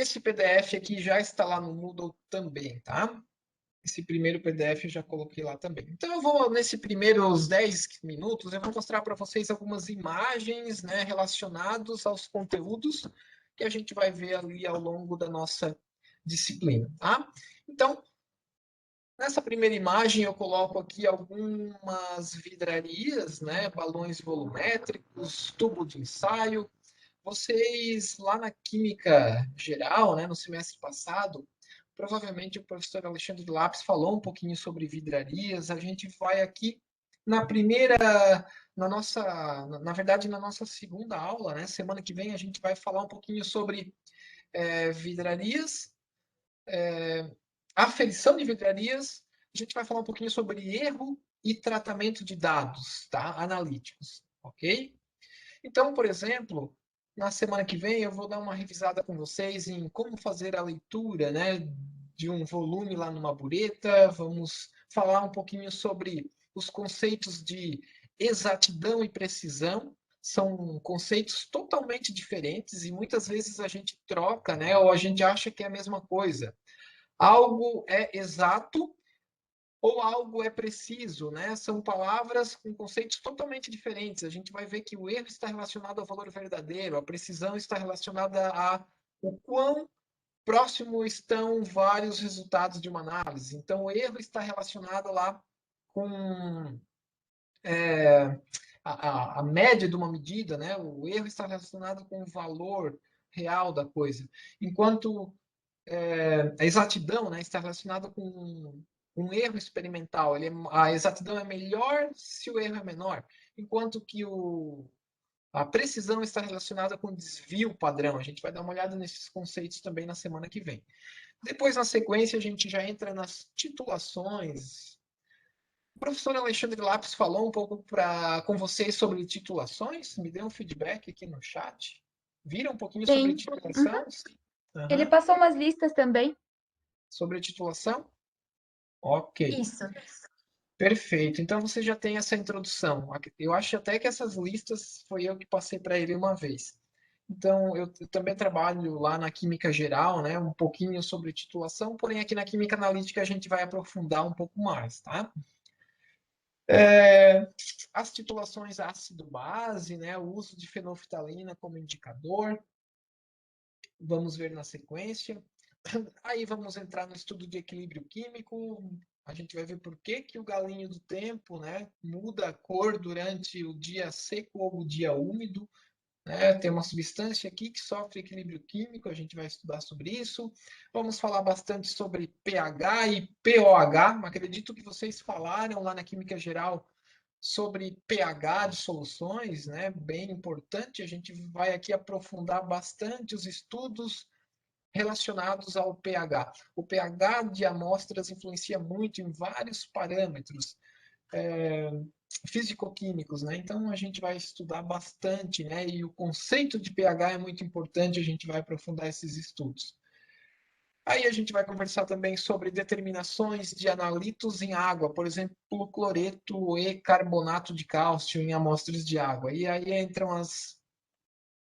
esse PDF aqui já está lá no Moodle também, tá? Esse primeiro PDF eu já coloquei lá também. Então, eu vou, nesses primeiros 10 minutos, eu vou mostrar para vocês algumas imagens, né, relacionadas aos conteúdos que a gente vai ver ali ao longo da nossa disciplina, tá? Então, nessa primeira imagem, eu coloco aqui algumas vidrarias, né, balões volumétricos, tubo de ensaio. Vocês, lá na Química Geral, né, no semestre passado, provavelmente o professor Alexandre Lapis falou um pouquinho sobre vidrarias. A gente vai aqui na primeira, na verdade, na nossa segunda aula, né? Semana que vem a gente vai falar um pouquinho sobre vidrarias, aferição de vidrarias. A gente vai falar um pouquinho sobre erro e tratamento de dados, tá? Analíticos, ok? Então, por exemplo, na semana que vem eu vou dar uma revisada com vocês em como fazer a leitura, né, de um volume lá numa bureta. Vamos falar um pouquinho sobre os conceitos de exatidão e precisão. São conceitos totalmente diferentes e muitas vezes a gente troca, né, ou a gente acha que é a mesma coisa. Algo é exato ou algo é preciso, né? São palavras com conceitos totalmente diferentes. A gente vai ver que o erro está relacionado ao valor verdadeiro, a precisão está relacionada a o quão próximo estão vários resultados de uma análise. Então, o erro está relacionado lá com a média de uma medida, né? O erro está relacionado com o valor real da coisa, enquanto a exatidão, né, está relacionada com um erro experimental. A exatidão é melhor se o erro é menor, enquanto que a precisão está relacionada com desvio padrão. A gente vai dar uma olhada nesses conceitos também na semana que vem. Depois, na sequência, a gente já entra nas titulações. O professor Alexandre Lapis falou um pouco com vocês sobre titulações, me deu um feedback aqui no chat. Viram um pouquinho sobre Sim. titulação? Ele Uhum. passou umas listas também. Sobre titulação? Ok. Isso. Perfeito. Então você já tem essa introdução. Eu acho até que essas listas foi eu que passei para ele uma vez. Então eu também trabalho lá na Química Geral, né, um pouquinho sobre titulação, porém aqui na Química Analítica a gente vai aprofundar um pouco mais, tá? As titulações ácido-base, né, o uso de fenolftalina como indicador, vamos ver na sequência. Aí vamos entrar no estudo de equilíbrio químico. A gente vai ver por que, que o galinho do tempo, né, muda a cor durante o dia seco ou o dia úmido. Né? Tem uma substância aqui que sofre equilíbrio químico, a gente vai estudar sobre isso. Vamos falar bastante sobre pH e pOH. Acredito que vocês falaram lá na Química Geral sobre pH de soluções, né? Bem importante. A gente vai aqui aprofundar bastante os estudos relacionados ao pH. O pH de amostras influencia muito em vários parâmetros físico-químicos, né? Então a gente vai estudar bastante, né? E o conceito de pH é muito importante, a gente vai aprofundar esses estudos. Aí a gente vai conversar também sobre determinações de analitos em água, por exemplo, cloreto e carbonato de cálcio em amostras de água. E aí entram as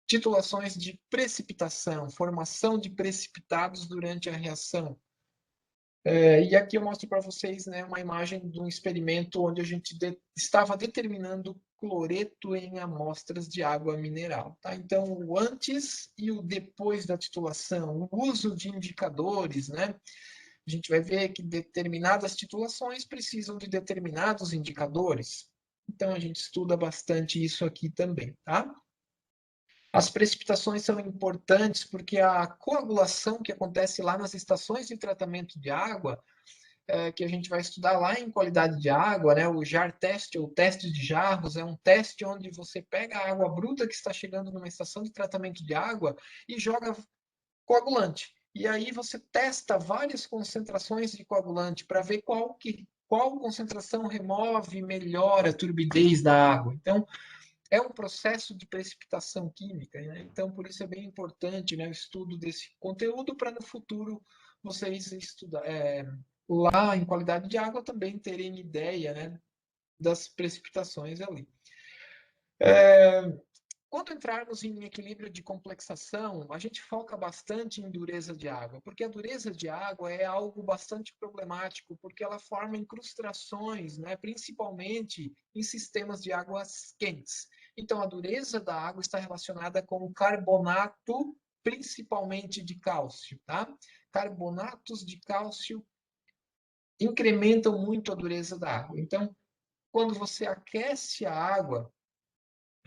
titulações de precipitação, formação de precipitados durante a reação. E aqui eu mostro para vocês, né, uma imagem de um experimento onde a gente estava determinando cloreto em amostras de água mineral. Tá? Então, o antes e o depois da titulação, o uso de indicadores, né? A gente vai ver que determinadas titulações precisam de determinados indicadores. Então, a gente estuda bastante isso aqui também, tá? As precipitações são importantes porque a coagulação que acontece lá nas estações de tratamento de água, que a gente vai estudar lá em qualidade de água, né? O JAR teste, ou teste de jarros, é um teste onde você pega a água bruta que está chegando numa estação de tratamento de água e joga coagulante. E aí você testa várias concentrações de coagulante para ver qual concentração remove melhor a turbidez da água. Então, é um processo de precipitação química, né? Então por isso é bem importante, né, o estudo desse conteúdo para no futuro vocês lá em qualidade de água também terem ideia, né, das precipitações ali. Quando entrarmos em equilíbrio de complexação, a gente foca bastante em dureza de água, porque a dureza de água é algo bastante problemático, porque ela forma incrustações, né, principalmente em sistemas de águas quentes. Então, a dureza da água está relacionada com o carbonato, principalmente de cálcio, tá? Carbonatos de cálcio incrementam muito a dureza da água. Então, quando você aquece a água,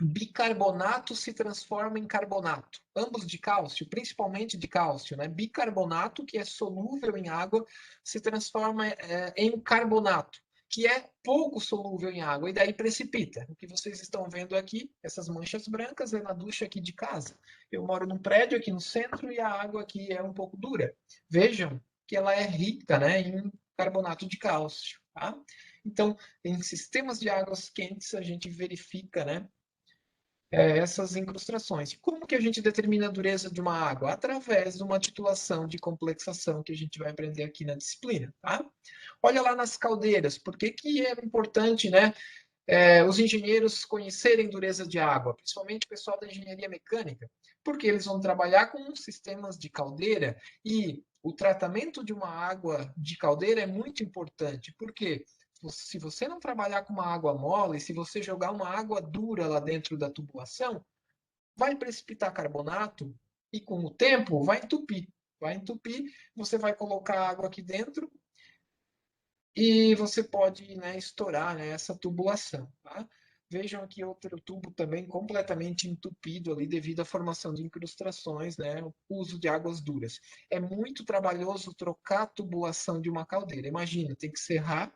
bicarbonato se transforma em carbonato, ambos de cálcio, principalmente de cálcio, né? Bicarbonato, que é solúvel em água, se transforma em carbonato, que é pouco solúvel em água, e daí precipita. O que vocês estão vendo aqui, essas manchas brancas, é na ducha aqui de casa. Eu moro num prédio aqui no centro e a água aqui é um pouco dura. Vejam que ela é rica, né, em carbonato de cálcio, tá? Então, em sistemas de águas quentes, a gente verifica, né, essas incrustações. Como que a gente determina a dureza de uma água? Através de uma titulação de complexação que a gente vai aprender aqui na disciplina, tá? Olha lá nas caldeiras, por que que é importante, né, os engenheiros conhecerem dureza de água, principalmente o pessoal da engenharia mecânica, porque eles vão trabalhar com sistemas de caldeira e o tratamento de uma água de caldeira é muito importante, porque se você não trabalhar com uma água mole, se você jogar uma água dura lá dentro da tubulação, vai precipitar carbonato e com o tempo vai entupir. Vai entupir, você vai colocar água aqui dentro e você pode, né, estourar, né, essa tubulação. Tá? Vejam aqui outro tubo também completamente entupido ali devido à formação de incrustações, né, o uso de águas duras. É muito trabalhoso trocar a tubulação de uma caldeira. Imagina, tem que serrar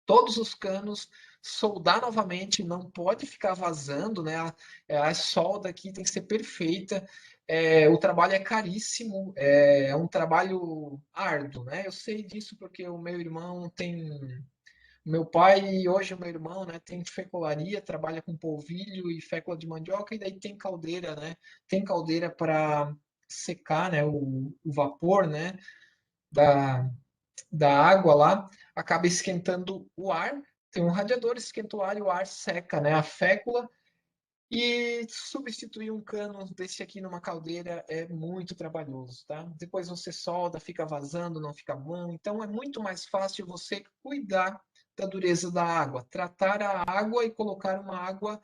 todos os canos, soldar novamente, não pode ficar vazando, né? A solda aqui tem que ser perfeita. O trabalho é caríssimo, é um trabalho árduo, né? Eu sei disso porque o meu irmão tem. Meu pai e hoje o meu irmão, né, tem fecularia, trabalha com polvilho e fécula de mandioca, e daí tem caldeira, né? Tem caldeira para secar, né, o vapor, né, da, da água lá, acaba esquentando o ar. Tem um radiador, esquenta o ar e o ar seca, né? A fécula. E substituir um cano desse aqui numa caldeira é muito trabalhoso, tá? Depois você solda, fica vazando, não fica bom. Então é muito mais fácil você cuidar da dureza da água, tratar a água e colocar uma água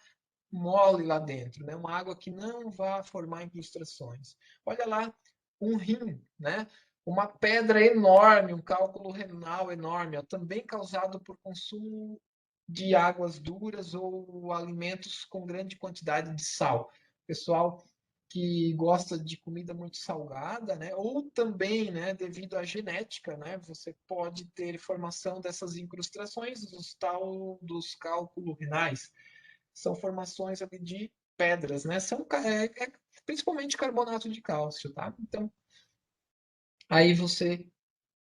mole lá dentro, né? Uma água que não vá formar incrustações. Olha lá, um rim, né? Uma pedra enorme, um cálculo renal enorme, ó, também causado por consumo de águas duras ou alimentos com grande quantidade de sal. Pessoal que gosta de comida muito salgada, né? Ou também, né, devido à genética, né, você pode ter formação dessas incrustações dos cálculos renais. São formações ali de pedras, né? Principalmente carbonato de cálcio, tá? Então, aí você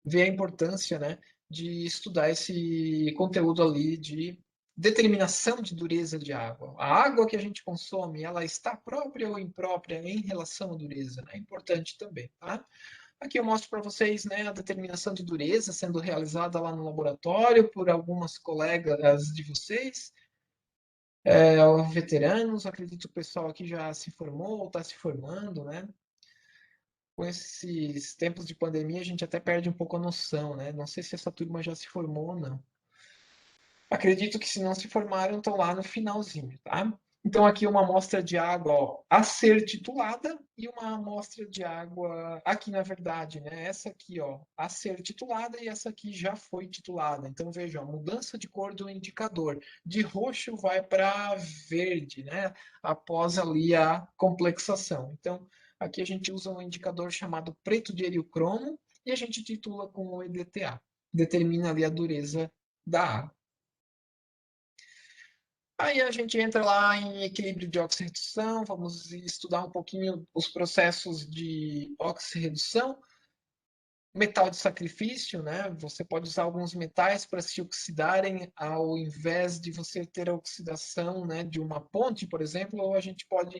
vê a importância, né, de estudar esse conteúdo ali de determinação de dureza de água. A água que a gente consome, ela está própria ou imprópria em relação à dureza, né? É importante também, tá? Aqui eu mostro para vocês, né, a determinação de dureza sendo realizada lá no laboratório por algumas colegas de vocês, veteranos. Acredito que o pessoal aqui já se formou ou está se formando, né? Com esses tempos de pandemia, a gente até perde um pouco a noção, né? Não sei se essa turma já se formou ou não. Acredito que se não se formaram, estão lá no finalzinho, tá? Então, aqui uma amostra de água, ó, a ser titulada e uma amostra de água, aqui na verdade, né? Essa aqui, ó, a ser titulada e essa aqui já foi titulada. Então, veja, a mudança de cor do indicador. De roxo vai para verde, né? Após ali a complexação. Então, aqui a gente usa um indicador chamado preto de heliocromo e a gente titula com o EDTA. Determina ali a dureza da água. Aí a gente entra lá em equilíbrio de oxirredução, vamos estudar um pouquinho os processos de oxirredução. Metal de sacrifício, né? Você pode usar alguns metais para se oxidarem ao invés de você ter a oxidação, né, de uma ponte, por exemplo, ou a gente pode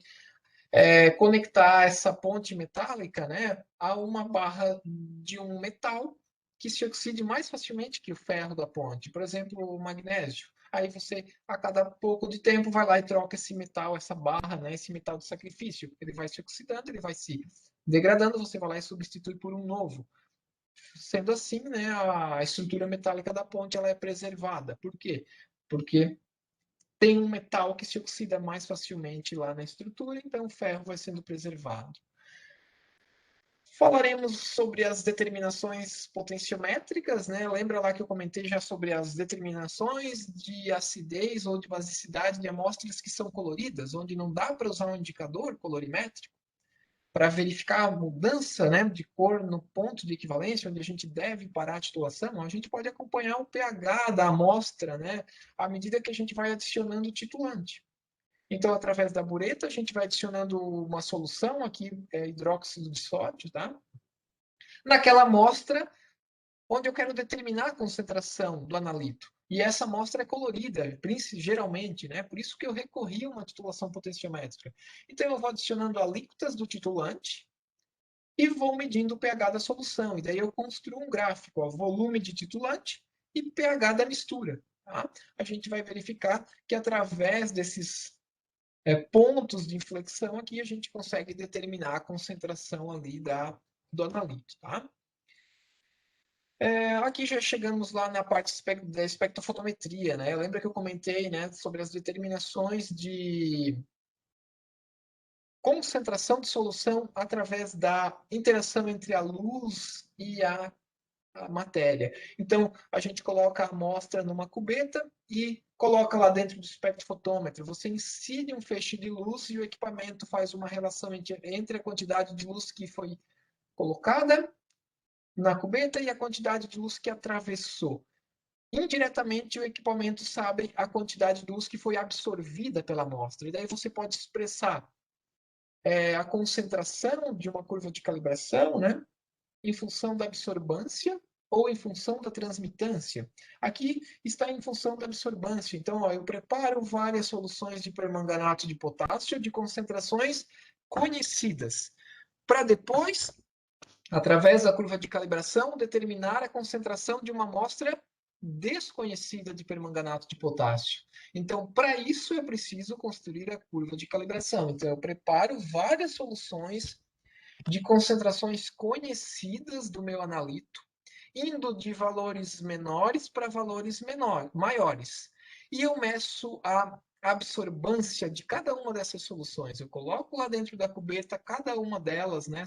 conectar essa ponte metálica, né, a uma barra de um metal que se oxide mais facilmente que o ferro da ponte, por exemplo, o magnésio. Aí você, a cada pouco de tempo, vai lá e troca esse metal, essa barra, né, esse metal de sacrifício. Ele vai se oxidando, ele vai se degradando, você vai lá e substitui por um novo. Sendo assim, né, a estrutura metálica da ponte ela é preservada. Por quê? Porque tem um metal que se oxida mais facilmente lá na estrutura, então o ferro vai sendo preservado. Falaremos sobre as determinações potenciométricas, né? Lembra lá que eu comentei já sobre as determinações de acidez ou de basicidade de amostras que são coloridas, onde não dá para usar um indicador colorimétrico para verificar a mudança, né, de cor no ponto de equivalência, onde a gente deve parar a titulação. A gente pode acompanhar o pH da amostra, né, à medida que a gente vai adicionando o titulante. Então, através da bureta, a gente vai adicionando uma solução, aqui é hidróxido de sódio, tá? Naquela amostra onde eu quero determinar a concentração do analito. E essa amostra é colorida, geralmente, né? Por isso que eu recorri a uma titulação potenciométrica. Então, eu vou adicionando alíquotas do titulante e vou medindo o pH da solução. E daí eu construo um gráfico, ó, volume de titulante e pH da mistura. Tá? A gente vai verificar que através desses pontos de inflexão aqui a gente consegue determinar a concentração ali do analito. Tá? Aqui já chegamos lá na parte da espectrofotometria, né? Lembra que eu comentei, né, sobre as determinações de concentração de solução através da interação entre a luz e a matéria. Então, a gente coloca a amostra numa cubeta e coloca lá dentro do espectrofotômetro. Você incide um feixe de luz e o equipamento faz uma relação entre a quantidade de luz que foi colocada na cubeta e a quantidade de luz que atravessou. Indiretamente, o equipamento sabe a quantidade de luz que foi absorvida pela amostra. E daí você pode expressar a concentração de uma curva de calibração, né, em função da absorbância ou em função da transmitância. Aqui está em função da absorbância. Então, ó, eu preparo várias soluções de permanganato de potássio de concentrações conhecidas, para depois, através da curva de calibração, determinar a concentração de uma amostra desconhecida de permanganato de potássio. Então, para isso, é preciso construir a curva de calibração. Então, eu preparo várias soluções de concentrações conhecidas do meu analito, indo de valores menores para valores maiores. E eu meço a absorbância de cada uma dessas soluções. Eu coloco lá dentro da cubeta cada uma delas, né?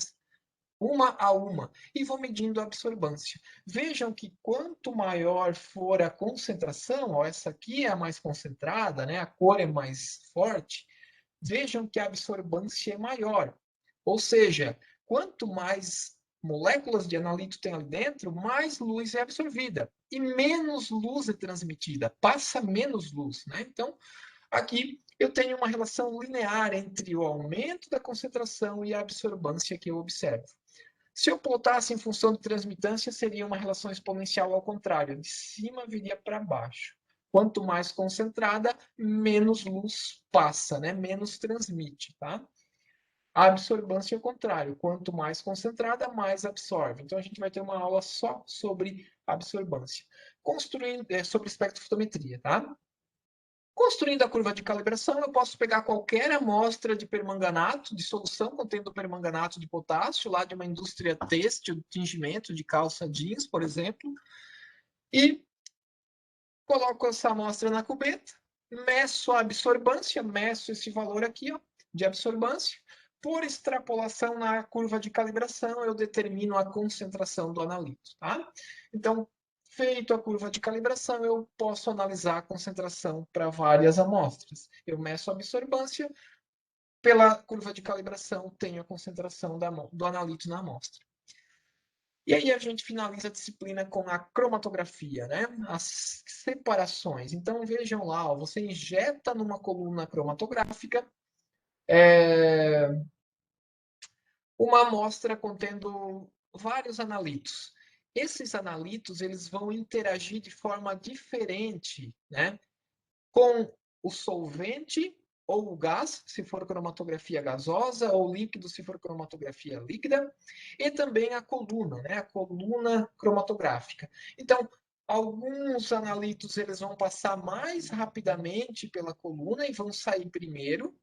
Uma a uma, e vou medindo a absorbância. Vejam que quanto maior for a concentração, ó, essa aqui é a mais concentrada, né? A cor é mais forte. Vejam que a absorbância é maior. Ou seja, quanto mais moléculas de analito tem ali dentro, mais luz é absorvida e menos luz é transmitida, passa menos luz, né? Então, aqui eu tenho uma relação linear entre o aumento da concentração e a absorbância que eu observo. Se eu plotasse em função de transmitância, seria uma relação exponencial ao contrário, de cima viria para baixo. Quanto mais concentrada, menos luz passa, né? Menos transmite, tá? A absorbância é o contrário. Quanto mais concentrada, mais absorve. Então, a gente vai ter uma aula só sobre absorbância. Construindo, sobre espectrofotometria, tá? Construindo a curva de calibração, eu posso pegar qualquer amostra de permanganato, de solução contendo permanganato de potássio, lá de uma indústria têxtil, de tingimento de calça jeans, por exemplo, e coloco essa amostra na cubeta, meço a absorbância, meço esse valor aqui, ó, de absorbância. Por extrapolação na curva de calibração, eu determino a concentração do analito, tá? Então, feito a curva de calibração, eu posso analisar a concentração para várias amostras. Eu meço a absorbância, pela curva de calibração, tenho a concentração do analito na amostra. E aí a gente finaliza a disciplina com a cromatografia, né? As separações. Então, vejam lá, ó, você injeta numa coluna cromatográfica uma amostra contendo vários analitos. Esses analitos eles vão interagir de forma diferente, né, com o solvente ou o gás, se for cromatografia gasosa, ou líquido, se for cromatografia líquida, e também a coluna, né, a coluna cromatográfica. Então, Alguns analitos eles vão passar mais rapidamente pela coluna e vão sair primeiro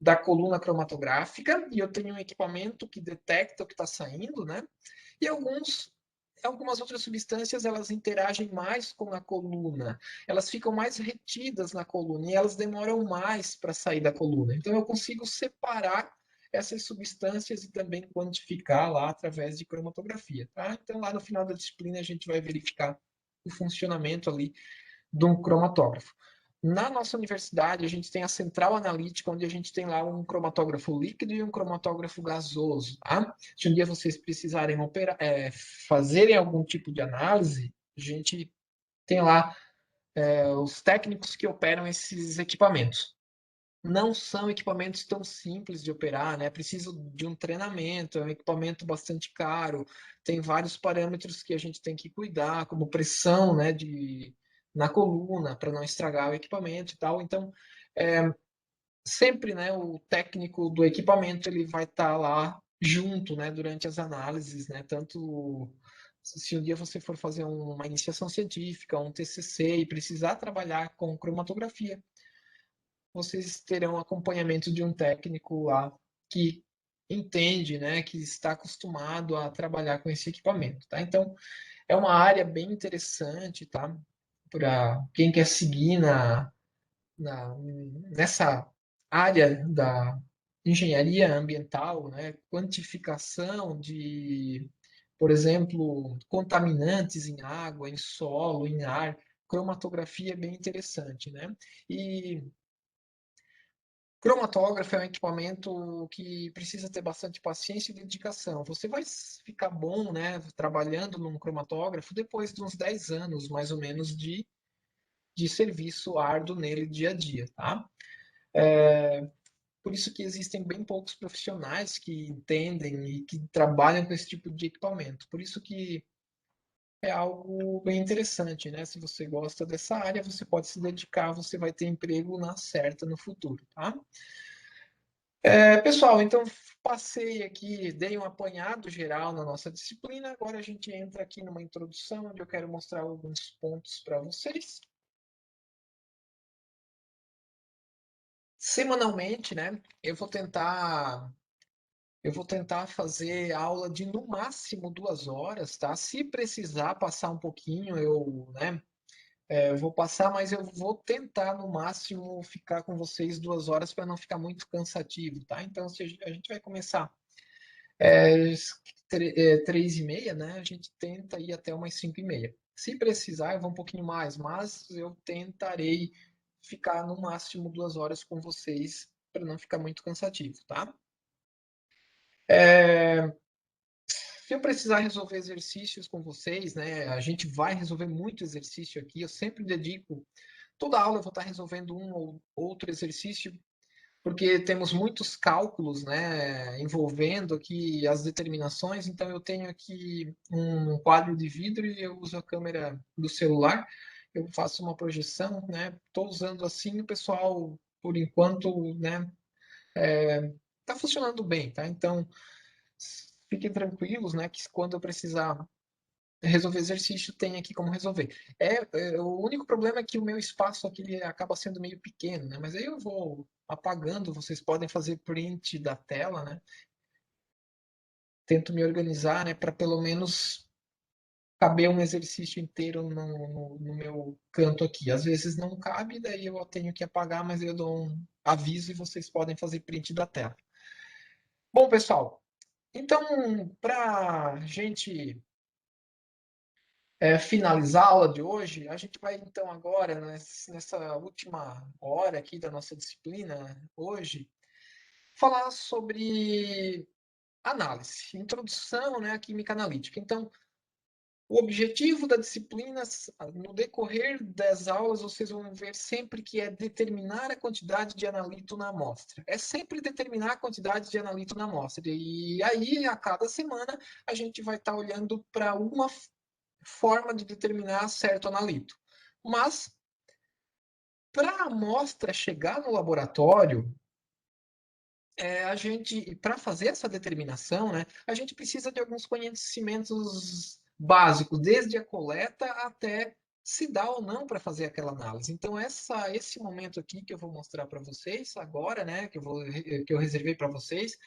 da coluna cromatográfica, e eu tenho um equipamento que detecta o que está saindo, né? E algumas outras substâncias elas interagem mais com a coluna, elas ficam mais retidas na coluna e elas demoram mais para sair da coluna. Então eu consigo separar essas substâncias e também quantificar lá através de cromatografia, tá? Então lá no final da disciplina a gente vai verificar o funcionamento ali de um cromatógrafo. Na nossa universidade, a gente tem a central analítica, onde a gente tem lá um cromatógrafo líquido e um cromatógrafo gasoso. Tá? Se um dia vocês precisarem fazerem algum tipo de análise, a gente tem lá os técnicos que operam esses equipamentos. Não são equipamentos tão simples de operar, né? Preciso de um treinamento, é um equipamento bastante caro, tem vários parâmetros que a gente tem que cuidar, como pressão, né, na coluna, para não estragar o equipamento e tal. Então, sempre, né, o técnico do equipamento ele vai estar lá junto, né, durante as análises, né? Tanto se um dia você for fazer uma iniciação científica, um TCC e precisar trabalhar com cromatografia, vocês terão acompanhamento de um técnico lá que entende, né, que está acostumado a trabalhar com esse equipamento, tá? Então, é uma área bem interessante, tá? Para quem quer seguir nessa área da engenharia ambiental, né? Quantificação de, por exemplo, contaminantes em água, em solo, em ar, cromatografia é bem interessante, né? E cromatógrafo é um equipamento que precisa ter bastante paciência e dedicação. Você vai ficar bom, né, trabalhando num cromatógrafo depois de uns 10 anos, mais ou menos, de serviço árduo nele dia a dia, tá? Por isso que existem bem poucos profissionais que entendem e que trabalham com esse tipo de equipamento. Por isso que é algo bem interessante, né? Se você gosta dessa área, você pode se dedicar, você vai ter emprego na certa no futuro, tá? Pessoal, então passei aqui, dei um apanhado geral na nossa disciplina. Agora a gente entra aqui numa introdução, onde eu quero mostrar alguns pontos para vocês. Semanalmente, né? Eu vou tentar fazer aula de no máximo 2 horas, tá? Se precisar passar um pouquinho, eu vou passar, mas eu vou tentar no máximo ficar com vocês 2 horas para não ficar muito cansativo, tá? Então, se a gente vai começar 3h30, né? A gente tenta ir até umas 5h30. Se precisar, eu vou um pouquinho mais, mas eu tentarei ficar no máximo 2 horas com vocês para não ficar muito cansativo, tá? Se eu precisar resolver exercícios com vocês, né? A gente vai resolver muito exercício aqui. Eu sempre dedico toda aula eu vou estar resolvendo um ou outro exercício porque temos muitos cálculos, né, envolvendo aqui as determinações, então eu tenho aqui um quadro de vidro e eu uso a câmera do celular, eu faço uma projeção, né, estou usando assim, o pessoal, por enquanto, né, está funcionando bem, tá? Então, fiquem tranquilos, né, que quando eu precisar resolver exercício, tem aqui como resolver. O único problema é que o meu espaço aqui ele acaba sendo meio pequeno, né? Mas aí eu vou apagando, vocês podem fazer print da tela, né? Tento me organizar, né, para pelo menos caber um exercício inteiro no meu canto aqui. Às vezes não cabe, daí eu tenho que apagar, mas eu dou um aviso e vocês podem fazer print da tela. Bom, pessoal, então, para a gente finalizar a aula de hoje, a gente vai então agora, nessa última hora aqui da nossa disciplina, hoje, falar sobre análise, introdução, né, à química analítica. Então, o objetivo da disciplina, no decorrer das aulas, vocês vão ver sempre que é determinar a quantidade de analito na amostra. É sempre determinar a quantidade de analito na amostra. E aí, a cada semana, a gente vai estar olhando para uma forma de determinar certo analito. Mas, para a amostra chegar no laboratório, para fazer essa determinação, né, a gente precisa de alguns conhecimentos básico, desde a coleta até se dá ou não para fazer aquela análise. Então, esse momento aqui que eu vou mostrar para vocês agora, né, que eu reservei para vocês,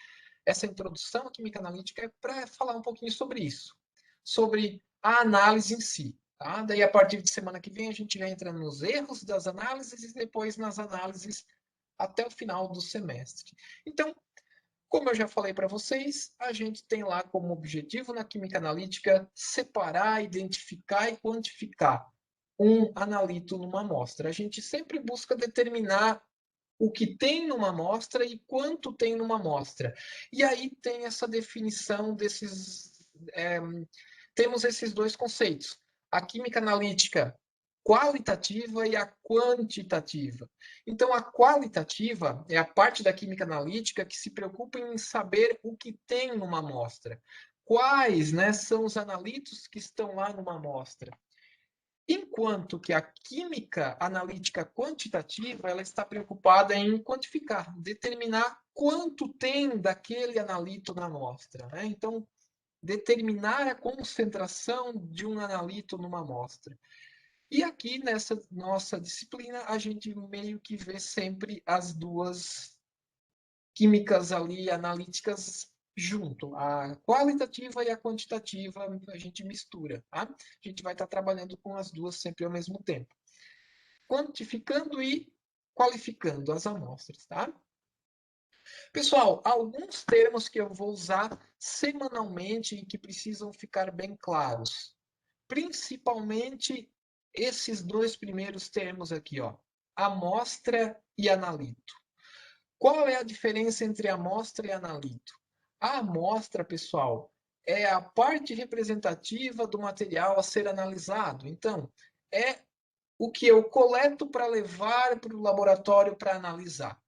essa introdução à química analítica é para falar um pouquinho sobre isso, sobre a análise em si. Tá? Daí, a partir de semana que vem, a gente vai entrando nos erros das análises e depois nas análises até o final do semestre. Então, como eu já falei para vocês, a gente tem lá como objetivo na química analítica separar, identificar e quantificar um analito numa amostra. A gente sempre busca determinar o que tem numa amostra e quanto tem numa amostra. E aí tem essa definição desses. Temos esses dois conceitos. A química analítica qualitativa e a quantitativa. Então, a qualitativa é a parte da química analítica que se preocupa em saber o que tem numa amostra. Quais, né, são os analitos que estão lá numa amostra. Enquanto que a química analítica quantitativa, ela está preocupada em quantificar, determinar quanto tem daquele analito na amostra. Né? Então, determinar a concentração de um analito numa amostra. E aqui, nessa nossa disciplina, a gente meio que vê sempre as duas químicas ali, analíticas junto. A qualitativa e a quantitativa a gente mistura, tá? A gente vai estar trabalhando com as duas sempre ao mesmo tempo. Quantificando e qualificando as amostras, tá? Pessoal, alguns termos que eu vou usar semanalmente e que precisam ficar bem claros. Principalmente esses dois primeiros termos aqui, ó. Amostra e analito. Qual é a diferença entre amostra e analito? A amostra, pessoal, é a parte representativa do material a ser analisado. Então, é o que eu coleto para levar para o laboratório para analisar.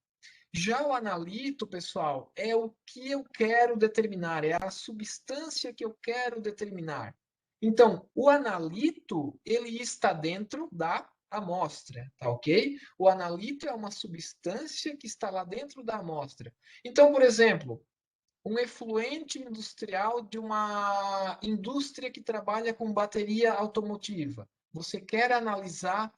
Já o analito, pessoal, é o que eu quero determinar, é a substância que eu quero determinar. Então, o analito, ele está dentro da amostra, tá ok? O analito é uma substância que está lá dentro da amostra. Então, por exemplo, um efluente industrial de uma indústria que trabalha com bateria automotiva. Você quer analisar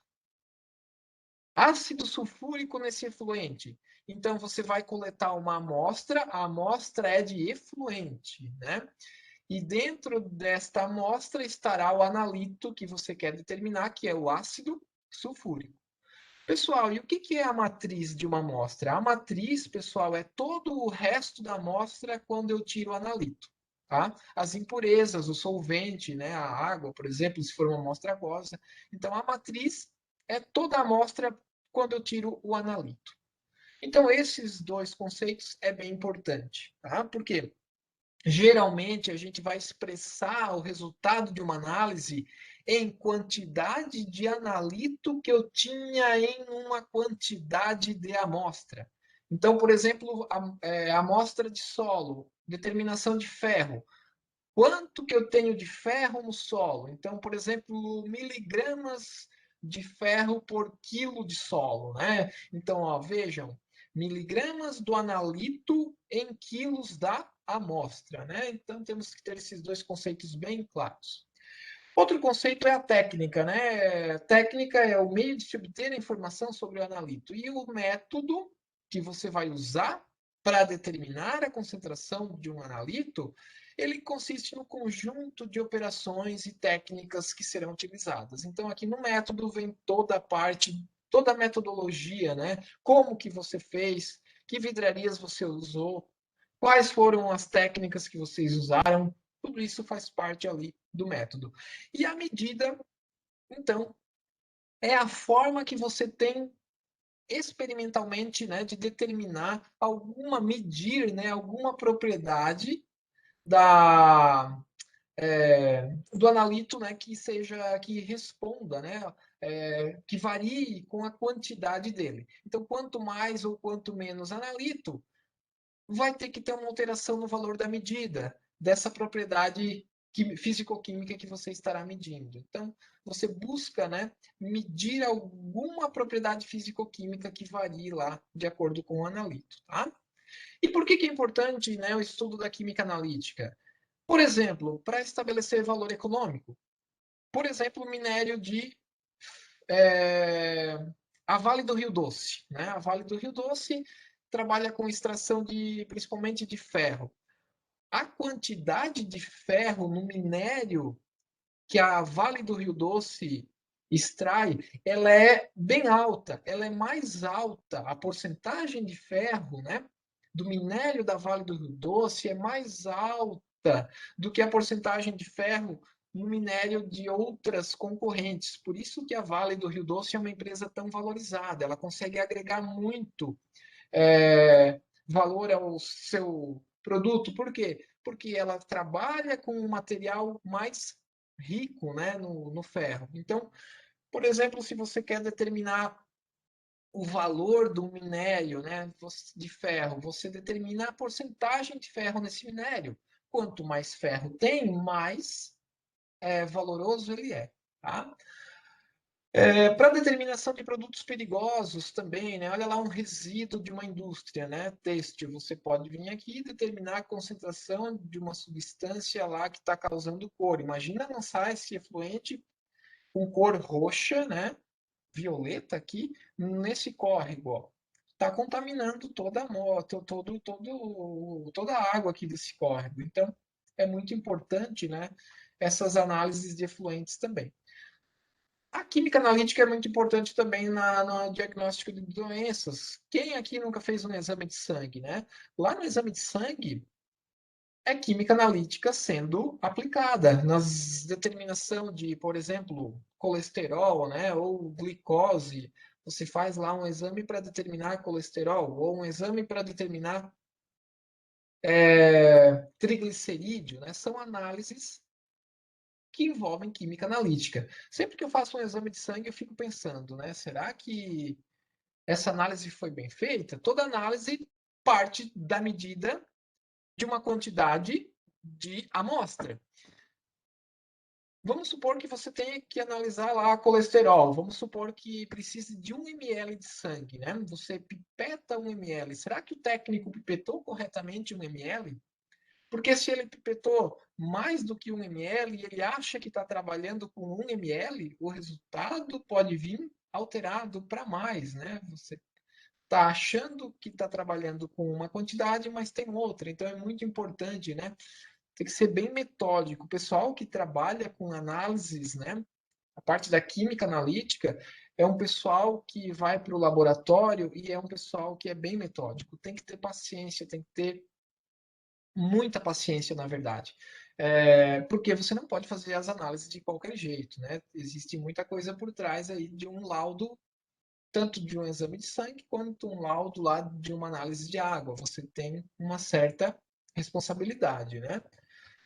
ácido sulfúrico nesse efluente. Então, você vai coletar uma amostra, a amostra é de efluente, né? E dentro desta amostra estará o analito que você quer determinar, que é o ácido sulfúrico. Pessoal, e o que é a matriz de uma amostra? A matriz, pessoal, é todo o resto da amostra quando eu tiro o analito. Tá? As impurezas, o solvente, né? A água, por exemplo, se for uma amostra aquosa. Então, a matriz é toda a amostra quando eu tiro o analito. Então, esses dois conceitos é bem importante, tá? Porque geralmente a gente vai expressar o resultado de uma análise em quantidade de analito que eu tinha em uma quantidade de amostra. Então, por exemplo, a amostra de solo, determinação de ferro. Quanto que eu tenho de ferro no solo? Então, por exemplo, miligramas de ferro por quilo de solo, né? Então, ó, vejam, miligramas do analito em quilos da amostra, né? Então, temos que ter esses dois conceitos bem claros. Outro conceito é a técnica, né? Técnica é o meio de se obter a informação sobre o analito. E o método que você vai usar para determinar a concentração de um analito, ele consiste no conjunto de operações e técnicas que serão utilizadas. Então, aqui no método vem toda a parte, toda a metodologia, né? Como que você fez, que vidrarias você usou, quais foram as técnicas que vocês usaram, tudo isso faz parte ali do método. E a medida, então, é a forma que você tem experimentalmente, né, de determinar medir, né, alguma propriedade do analito, né, que responda, né, que varie com a quantidade dele. Então, quanto mais ou quanto menos analito, vai ter que ter uma alteração no valor da medida dessa propriedade físico-química que você estará medindo. Então, você busca, né, medir alguma propriedade físico-química que varie lá de acordo com o analito. Tá? E por que é importante, né, o estudo da química analítica? Por exemplo, para estabelecer valor econômico. Por exemplo, minério de a Vale do Rio Doce. Né? A Vale do Rio Doce trabalha com extração principalmente de ferro. A quantidade de ferro no minério que a Vale do Rio Doce extrai, ela é bem alta, ela é mais alta, a porcentagem de ferro, né, do minério da Vale do Rio Doce é mais alta do que a porcentagem de ferro no minério de outras concorrentes. Por isso que a Vale do Rio Doce é uma empresa tão valorizada, ela consegue agregar muito valor ao seu produto. Por quê? Porque ela trabalha com um material mais rico, né, no ferro. Então, por exemplo, se você quer determinar o valor do minério, né, de ferro, você determina a porcentagem de ferro nesse minério. Quanto mais ferro tem, mais valoroso ele é. Tá? Para determinação de produtos perigosos também, né? Olha lá um resíduo de uma indústria, né? Têxtil. Você pode vir aqui e determinar a concentração de uma substância lá que está causando cor. Imagina lançar esse efluente com cor roxa, né? Violeta aqui nesse córrego. Está contaminando toda a moto, toda a água aqui desse córrego. Então, é muito importante, né? Essas análises de efluentes também. A química analítica é muito importante também no diagnóstico de doenças. Quem aqui nunca fez um exame de sangue, né? Lá no exame de sangue, é química analítica sendo aplicada nas determinação de, por exemplo, colesterol, né? Ou glicose. Você faz lá um exame para determinar colesterol, ou um exame para determinar triglicerídeo, né? São análises que envolvem química analítica. Sempre que eu faço um exame de sangue, eu fico pensando, né? Será que essa análise foi bem feita? Toda análise parte da medida de uma quantidade de amostra. Vamos supor que você tenha que analisar lá colesterol. Vamos supor que precise de 1 ml de sangue, né? Você pipeta 1 ml. Será que o técnico pipetou corretamente 1 ml? Porque se ele pipetou mais do que 1 ml e ele acha que está trabalhando com 1 ml, o resultado pode vir alterado para mais, né? Você está achando que está trabalhando com uma quantidade, mas tem outra. Então é muito importante, né? Tem que ser bem metódico. O pessoal que trabalha com análises, né? A parte da química analítica é um pessoal que vai para o laboratório e é um pessoal que é bem metódico. Tem que ter paciência, tem que ter muita paciência, na verdade. Porque você não pode fazer as análises de qualquer jeito, né? Existe muita coisa por trás aí de um laudo, tanto de um exame de sangue, quanto um laudo lá de uma análise de água. Você tem uma certa responsabilidade, né?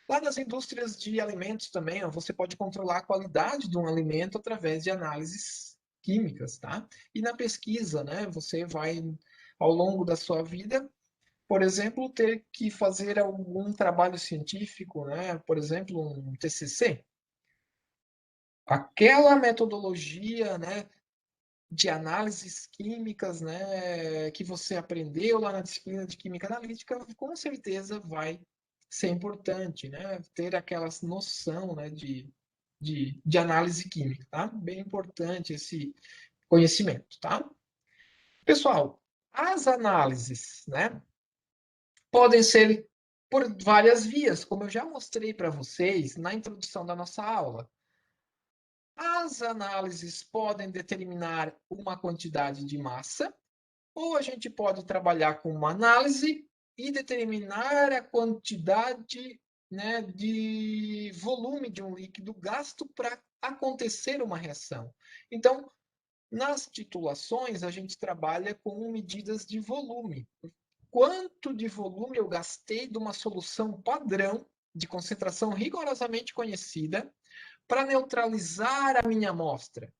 Lá nas indústrias de alimentos também, ó, você pode controlar a qualidade de um alimento através de análises químicas, tá? E na pesquisa, né? Você vai, ao longo da sua vida, por exemplo, ter que fazer algum trabalho científico, né? Por exemplo, um TCC. Aquela metodologia, né, de análises químicas, né, que você aprendeu lá na disciplina de química analítica, com certeza vai ser importante, né? Ter aquela noção, né, de análise química, tá? Bem importante esse conhecimento, tá? Pessoal, as análises, né, podem ser por várias vias, como eu já mostrei para vocês na introdução da nossa aula. As análises podem determinar uma quantidade de massa, ou a gente pode trabalhar com uma análise e determinar a quantidade, né, de volume de um líquido gasto para acontecer uma reação. Então, nas titulações, a gente trabalha com medidas de volume. Quanto de volume eu gastei de uma solução padrão de concentração rigorosamente conhecida para neutralizar a minha amostra,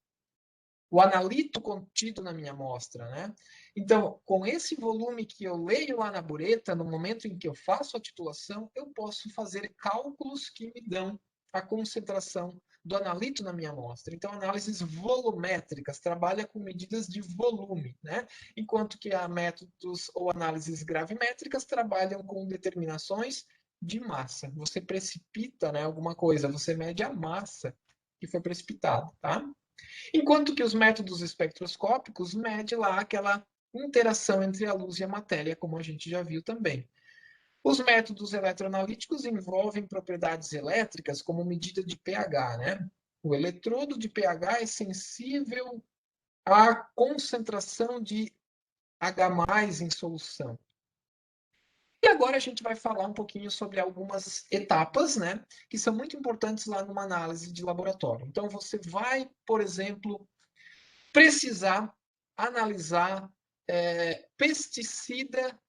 o analito contido na minha amostra, né? Então, com esse volume que eu leio lá na bureta, no momento em que eu faço a titulação, eu posso fazer cálculos que me dão a concentração do analito na minha amostra. Então, análises volumétricas trabalha com medidas de volume, né? Enquanto que a métodos ou análises gravimétricas trabalham com determinações de massa. Você precipita, né, alguma coisa, você mede a massa que foi precipitada, tá? Enquanto que os métodos espectroscópicos medem lá aquela interação entre a luz e a matéria, como a gente já viu também. Os métodos eletroanalíticos envolvem propriedades elétricas, como medida de pH, né? O eletrodo de pH é sensível à concentração de H+ em solução. E agora a gente vai falar um pouquinho sobre algumas etapas, né, que são muito importantes lá numa análise de laboratório. Então, você vai, por exemplo, precisar analisar pesticida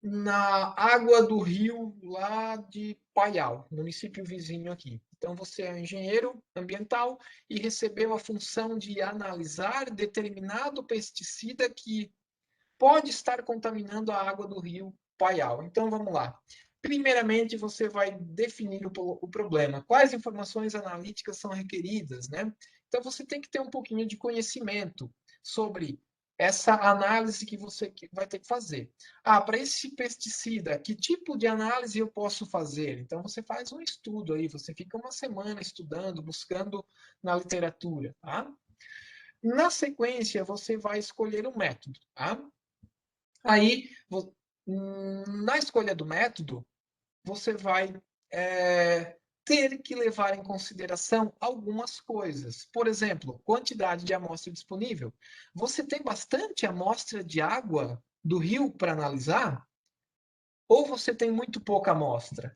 na água do rio lá de Paial, município vizinho aqui. Então, você é engenheiro ambiental e recebeu a função de analisar determinado pesticida que pode estar contaminando a água do rio Paial. Então, vamos lá. Primeiramente, você vai definir o problema. Quais informações analíticas são requeridas, né? Então, você tem que ter um pouquinho de conhecimento sobre essa análise que você vai ter que fazer. Ah, para esse pesticida, que tipo de análise eu posso fazer? Então, você faz um estudo aí, você fica uma semana estudando, buscando na literatura, tá? Na sequência, você vai escolher um método, tá? Aí, na escolha do método, você vai ter que levar em consideração algumas coisas. Por exemplo, quantidade de amostra disponível. Você tem bastante amostra de água do rio para analisar? Ou você tem muito pouca amostra?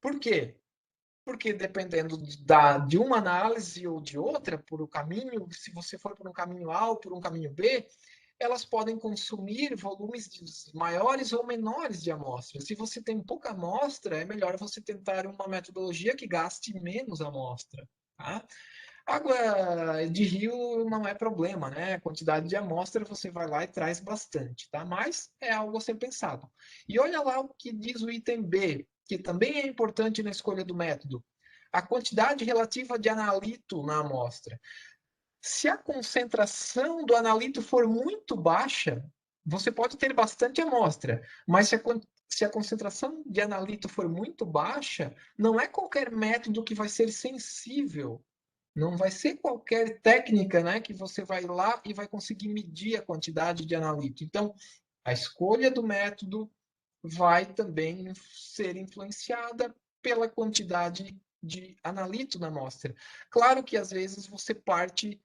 Por quê? Porque dependendo de uma análise ou de outra, por um caminho, se você for por um caminho A ou por um caminho B, elas podem consumir volumes maiores ou menores de amostra. Se você tem pouca amostra, é melhor você tentar uma metodologia que gaste menos amostra. Tá? Água de rio não é problema, né? A quantidade de amostra você vai lá e traz bastante, tá? Mas é algo a ser pensado. E olha lá o que diz o item B, que também é importante na escolha do método. A quantidade relativa de analito na amostra. Se a concentração do analito for muito baixa, você pode ter bastante amostra, mas se a concentração de analito for muito baixa, não é qualquer método que vai ser sensível. Não vai ser qualquer técnica, né, que você vai lá e vai conseguir medir a quantidade de analito. Então, a escolha do método vai também ser influenciada pela quantidade de analito na amostra. Claro que às vezes você parte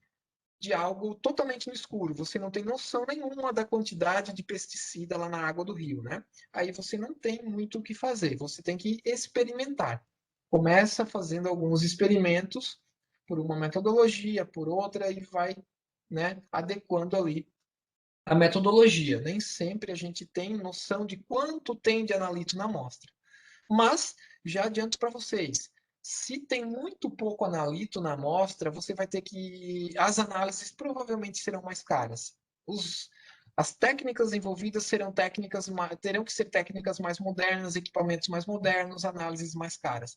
de algo totalmente no escuro, você não tem noção nenhuma da quantidade de pesticida lá na água do rio, né? Aí você não tem muito o que fazer, você tem que experimentar. Começa fazendo alguns experimentos por uma metodologia, por outra, e vai, né, adequando ali a metodologia. Nem sempre a gente tem noção de quanto tem de analito na amostra. Mas já adianto para vocês, se tem muito pouco analito na amostra, você vai ter que. As análises provavelmente serão mais caras. As técnicas envolvidas terão que ser técnicas mais modernas, equipamentos mais modernos, análises mais caras.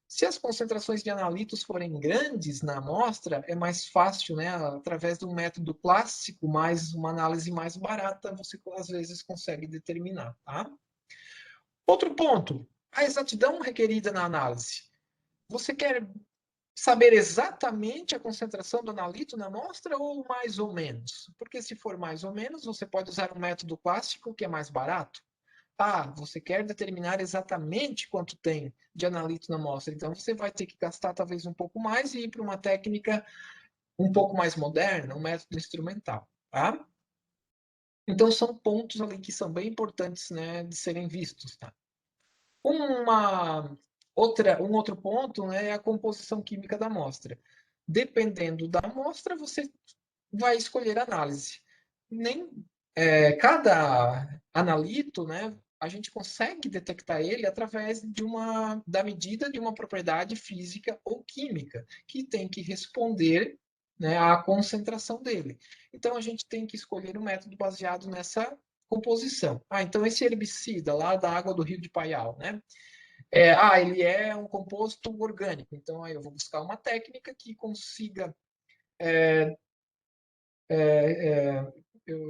Se as concentrações de analitos forem grandes na amostra, é mais fácil, né? Através de um método clássico, mais uma análise mais barata, você às vezes consegue determinar, tá? Outro ponto, a exatidão requerida na análise. Você quer saber exatamente a concentração do analito na amostra ou mais ou menos? Porque se for mais ou menos, você pode usar um método clássico que é mais barato. Ah, você quer determinar exatamente quanto tem de analito na amostra, então você vai ter que gastar talvez um pouco mais e ir para uma técnica um pouco mais moderna, um método instrumental, tá? Então são pontos ali que são bem importantes, né, de serem vistos, tá? Um outro ponto, né, é a composição química da amostra. Dependendo da amostra, você vai escolher a análise. Nem cada analito, né, a gente consegue detectar ele através da medida de uma propriedade física ou química, que tem que responder, né, à concentração dele. Então, a gente tem que escolher um método baseado nessa composição. Ah, então esse herbicida lá da água do rio de Paial, né? Ele é um composto orgânico. Então, aí eu vou buscar uma técnica que consiga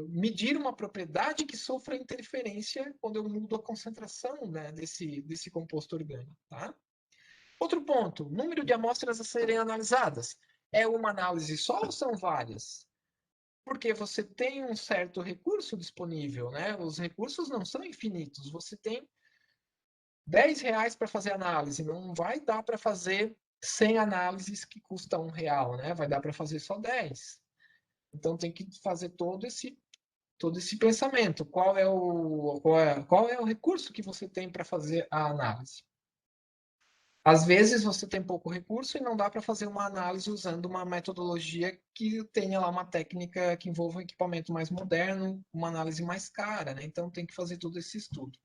medir uma propriedade que sofra interferência quando eu mudo a concentração, né, desse composto orgânico. Tá? Outro ponto, número de amostras a serem analisadas. É uma análise só ou são várias? Porque você tem um certo recurso disponível, né? Os recursos não são infinitos. Você tem R$ 10 para fazer análise, não vai dar para fazer 100 análises que custam R$ 1, né? Vai dar para fazer só 10. Então tem que fazer todo esse pensamento. Qual é o recurso que você tem para fazer a análise? Às vezes você tem pouco recurso e não dá para fazer uma análise usando uma metodologia que tenha lá uma técnica que envolva um equipamento mais moderno, uma análise mais cara, né? Então tem que fazer todo esse estudo.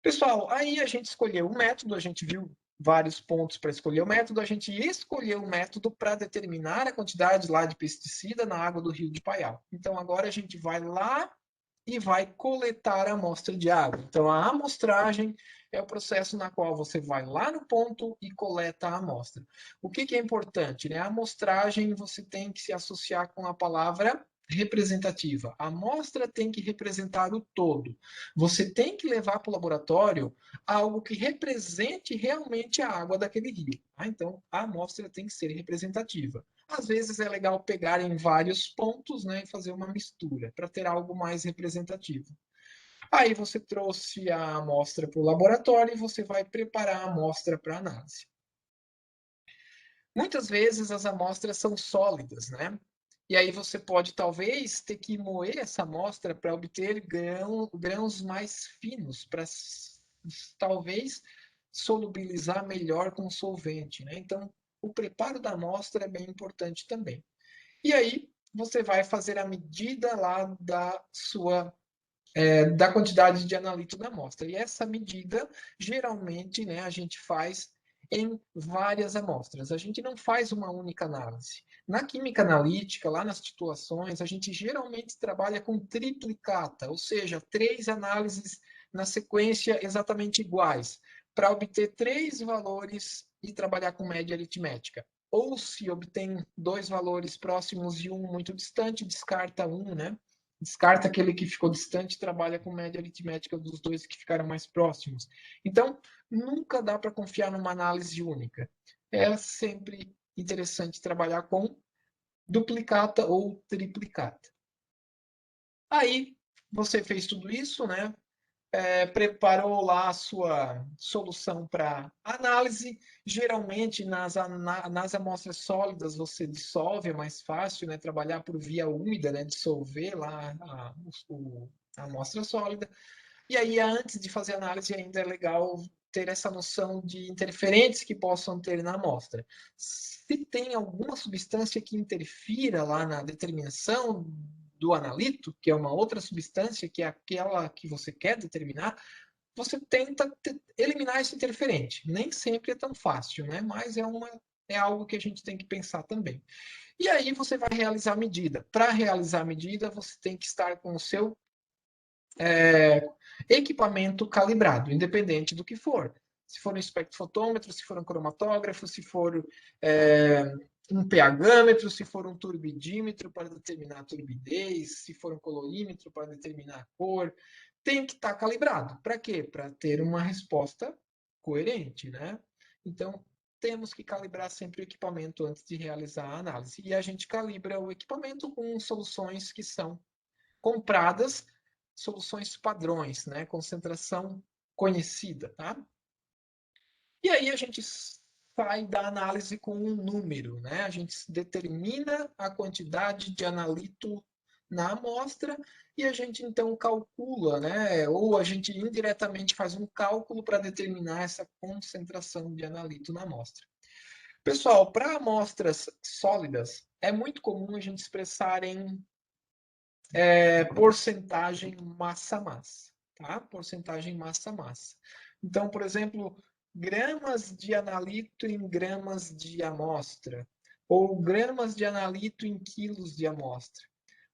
Pessoal, aí a gente escolheu o método, a gente viu vários pontos para escolher o método, a gente escolheu o método para determinar a quantidade lá de pesticida na água do rio de Paial. Então agora a gente vai lá e vai coletar a amostra de água. Então a amostragem é o processo na qual você vai lá no ponto e coleta a amostra. O que é importante? Né? A amostragem você tem que se associar com a palavra representativa. A amostra tem que representar o todo. Você tem que levar para o laboratório algo que represente realmente a água daquele rio. Tá? Então, a amostra tem que ser representativa. Às vezes é legal pegar em vários pontos, né, e fazer uma mistura para ter algo mais representativo. Aí você trouxe a amostra para o laboratório e você vai preparar a amostra para análise. Muitas vezes as amostras são sólidas, né? E aí você pode talvez ter que moer essa amostra para obter grãos mais finos, para talvez solubilizar melhor com solvente, né? Então, o preparo da amostra é bem importante também. E aí você vai fazer a medida lá da quantidade de analito da amostra. E essa medida, geralmente, né, a gente faz em várias amostras. A gente não faz uma única análise. Na química analítica, lá nas titulações, a gente geralmente trabalha com triplicata, ou seja, 3 análises na sequência exatamente iguais, para obter 3 valores e trabalhar com média aritmética. Ou se obtém 2 valores próximos e um muito distante, descarta um, né? Descarta aquele que ficou distante e trabalha com média aritmética dos dois que ficaram mais próximos. Então, nunca dá para confiar numa análise única. É sempre interessante trabalhar com duplicata ou triplicata. Aí, você fez tudo isso, né? Preparou lá a sua solução para análise. Geralmente, nas amostras sólidas, você dissolve, é mais fácil, né? Trabalhar por via úmida, né? Dissolver lá a amostra sólida. E aí, antes de fazer análise, ainda é legal ter essa noção de interferentes que possam ter na amostra. Se tem alguma substância que interfira lá na determinação do analito, que é uma outra substância, que é aquela que você quer determinar, você tenta eliminar esse interferente. Nem sempre é tão fácil, né? Mas é algo que a gente tem que pensar também. E aí você vai realizar a medida. Para realizar a medida, você tem que estar com o seu equipamento calibrado, independente do que for. Se for um espectrofotômetro, se for um cromatógrafo, se for um pHmetro, se for um turbidímetro para determinar a turbidez, se for um colorímetro para determinar a cor, tem que estar calibrado. Para quê? Para ter uma resposta coerente, né? Então, temos que calibrar sempre o equipamento antes de realizar a análise. E a gente calibra o equipamento com soluções que são compradas, soluções padrões, né? Concentração conhecida, tá? E aí a gente sai da análise com um número, né? A gente determina a quantidade de analito na amostra e a gente então calcula, né? Ou a gente indiretamente faz um cálculo para determinar essa concentração de analito na amostra. Pessoal, para amostras sólidas, é muito comum a gente expressar em porcentagem massa-massa, tá? Porcentagem massa-massa. Então, por exemplo, gramas de analito em gramas de amostra, ou gramas de analito em quilos de amostra,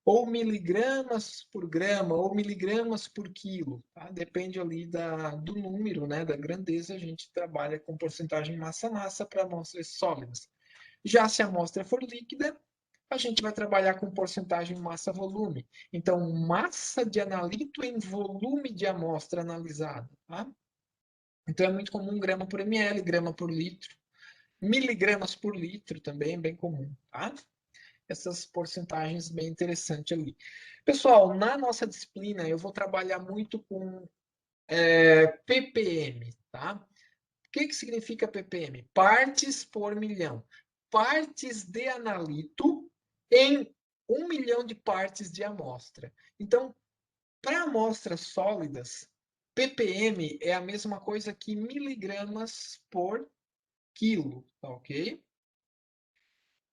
ou miligramas por grama, ou miligramas por quilo, tá? Depende ali do número, né, da grandeza, a gente trabalha com porcentagem massa-massa para amostras sólidas. Já se a amostra for líquida, a gente vai trabalhar com porcentagem massa-volume. Então, massa de analito em volume de amostra analisada. Tá? Então, é muito comum grama por ml, grama por litro. Miligramas por litro também é bem comum. Tá? Essas porcentagens bem interessantes ali. Pessoal, na nossa disciplina, eu vou trabalhar muito com ppm. Tá? O que significa ppm? Partes por milhão. Partes de analito em 1 milhão de partes de amostra. Então, para amostras sólidas, ppm é a mesma coisa que miligramas por quilo, tá ok?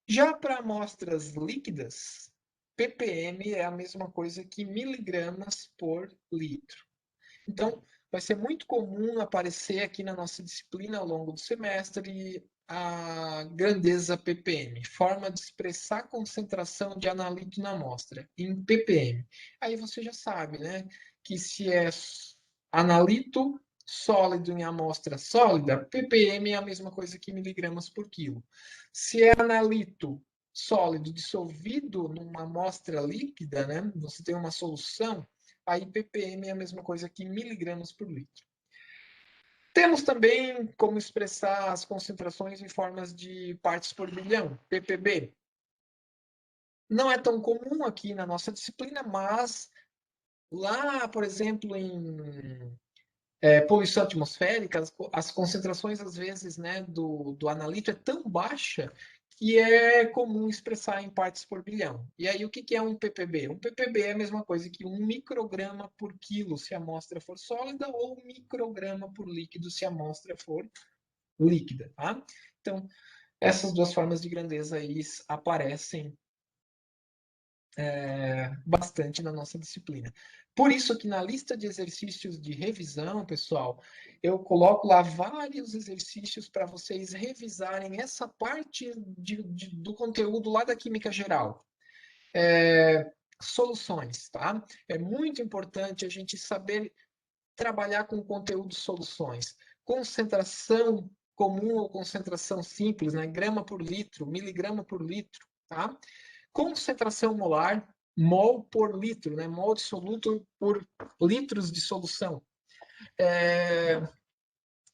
Já para amostras líquidas, ppm é a mesma coisa que miligramas por litro. Então, vai ser muito comum aparecer aqui na nossa disciplina ao longo do semestre a grandeza ppm, forma de expressar a concentração de analito na amostra, em ppm. Aí você já sabe, né, que se é analito sólido em amostra sólida, ppm é a mesma coisa que miligramas por quilo. Se é analito sólido dissolvido numa amostra líquida, né, você tem uma solução, aí ppm é a mesma coisa que miligramas por litro. Temos também como expressar as concentrações em formas de partes por bilhão, ppb. Não é tão comum aqui na nossa disciplina, mas lá, por exemplo, em poluição atmosférica, as concentrações, às vezes, né, do analito é tão baixa que é comum expressar em partes por bilhão. E aí, o que é um ppb? Um ppb é a mesma coisa que 1 micrograma por quilo se a amostra for sólida ou 1 micrograma por líquido se a amostra for líquida. Tá? Então, essas duas formas de grandeza aí aparecem bastante na nossa disciplina. Por isso que na lista de exercícios de revisão, pessoal, eu coloco lá vários exercícios para vocês revisarem essa parte do conteúdo lá da Química Geral. Soluções, tá? É muito importante a gente saber trabalhar com o conteúdo soluções. Concentração comum ou concentração simples, né? Grama por litro, miligrama por litro, tá? Concentração molar, mol por litro, né? Mol dissoluto por litros de solução.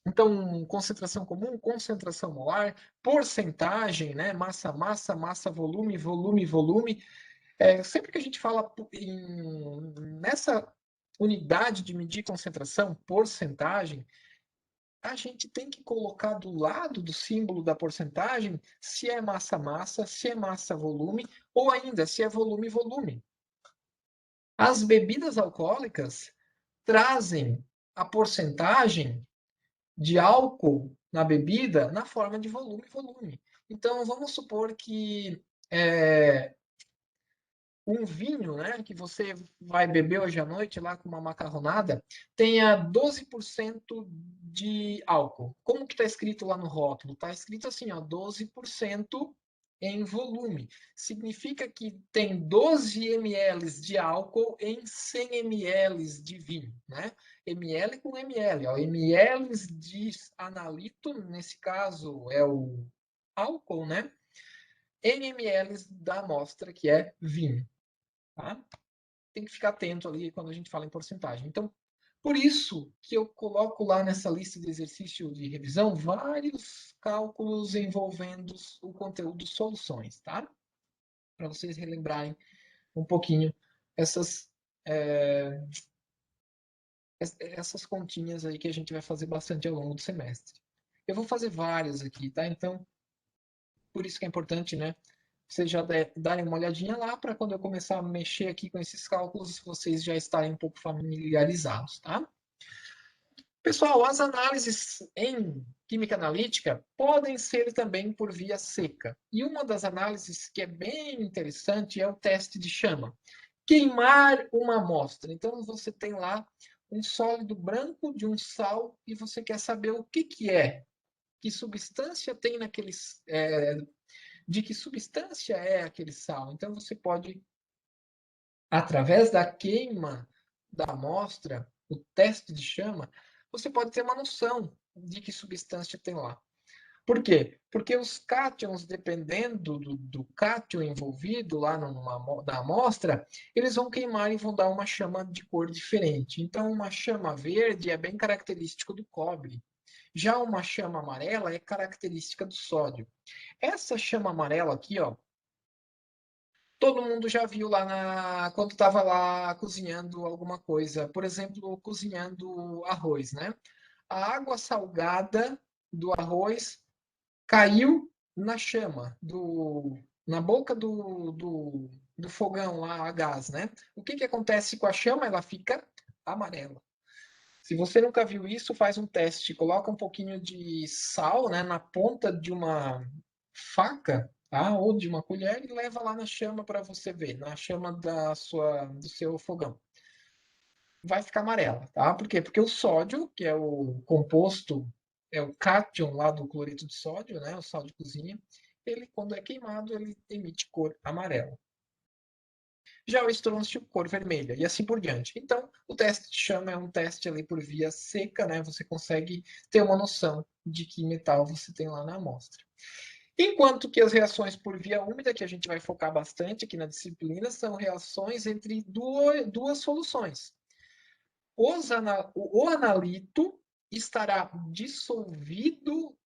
Então, concentração comum, concentração molar, porcentagem, né? Massa, massa, massa, volume, volume, volume. Sempre que a gente fala nessa unidade de medir concentração, porcentagem, a gente tem que colocar do lado do símbolo da porcentagem se é massa-massa, se é massa-volume, ou ainda se é volume-volume. As bebidas alcoólicas trazem a porcentagem de álcool na bebida na forma de volume-volume. Então, vamos supor que um vinho, né, que você vai beber hoje à noite lá com uma macarronada, tenha 12% de álcool. Como que está escrito lá no rótulo? Está escrito assim, ó, 12% em volume. Significa que tem 12 ml de álcool em 100 ml de vinho, né? ml com ml, ó, ml de analito, nesse caso é o álcool, né? Em ml da amostra, que é vinho. Tá? Tem que ficar atento ali quando a gente fala em porcentagem. Então, por isso que eu coloco lá nessa lista de exercício de revisão vários cálculos envolvendo o conteúdo soluções, tá? Para vocês relembrarem um pouquinho essas, essas continhas aí que a gente vai fazer bastante ao longo do semestre. Eu vou fazer várias aqui, tá? Então, por isso que é importante, né? Vocês já darem uma olhadinha lá para quando eu começar a mexer aqui com esses cálculos, vocês já estarem um pouco familiarizados, tá? Pessoal, as análises em química analítica podem ser também por via seca. E uma das análises que é bem interessante é o teste de chama. Queimar uma amostra. Então, você tem lá um sólido branco de um sal e você quer saber o que é, que substância tem naqueles de que substância é aquele sal. Então, você pode, através da queima da amostra, o teste de chama, você pode ter uma noção de que substância tem lá. Por quê? Porque os cátions, dependendo do cátion envolvido lá na amostra, eles vão queimar e vão dar uma chama de cor diferente. Então, uma chama verde é bem característico do cobre. Já uma chama amarela é característica do sódio. Essa chama amarela aqui, ó, todo mundo já viu lá quando estava lá cozinhando alguma coisa. Por exemplo, cozinhando arroz, né? A água salgada do arroz caiu na chama, na boca do fogão lá, a gás, né? O que acontece com a chama? Ela fica amarela. Se você nunca viu isso, faz um teste. Coloca um pouquinho de sal, né, na ponta de uma faca, tá? Ou de uma colher e leva lá na chama para você ver, na chama do seu fogão. Vai ficar amarela, tá? Por quê? Porque o sódio, que é o composto, é o cátion lá do cloreto de sódio, né? O sal de cozinha, ele, quando é queimado, ele emite cor amarela. Já o estrôncio, cor vermelha, e assim por diante. Então, o teste de chama é um teste ali por via seca, né? Você consegue ter uma noção de que metal você tem lá na amostra. Enquanto que as reações por via úmida, que a gente vai focar bastante aqui na disciplina, são reações entre duas soluções. O analito estará dissolvido,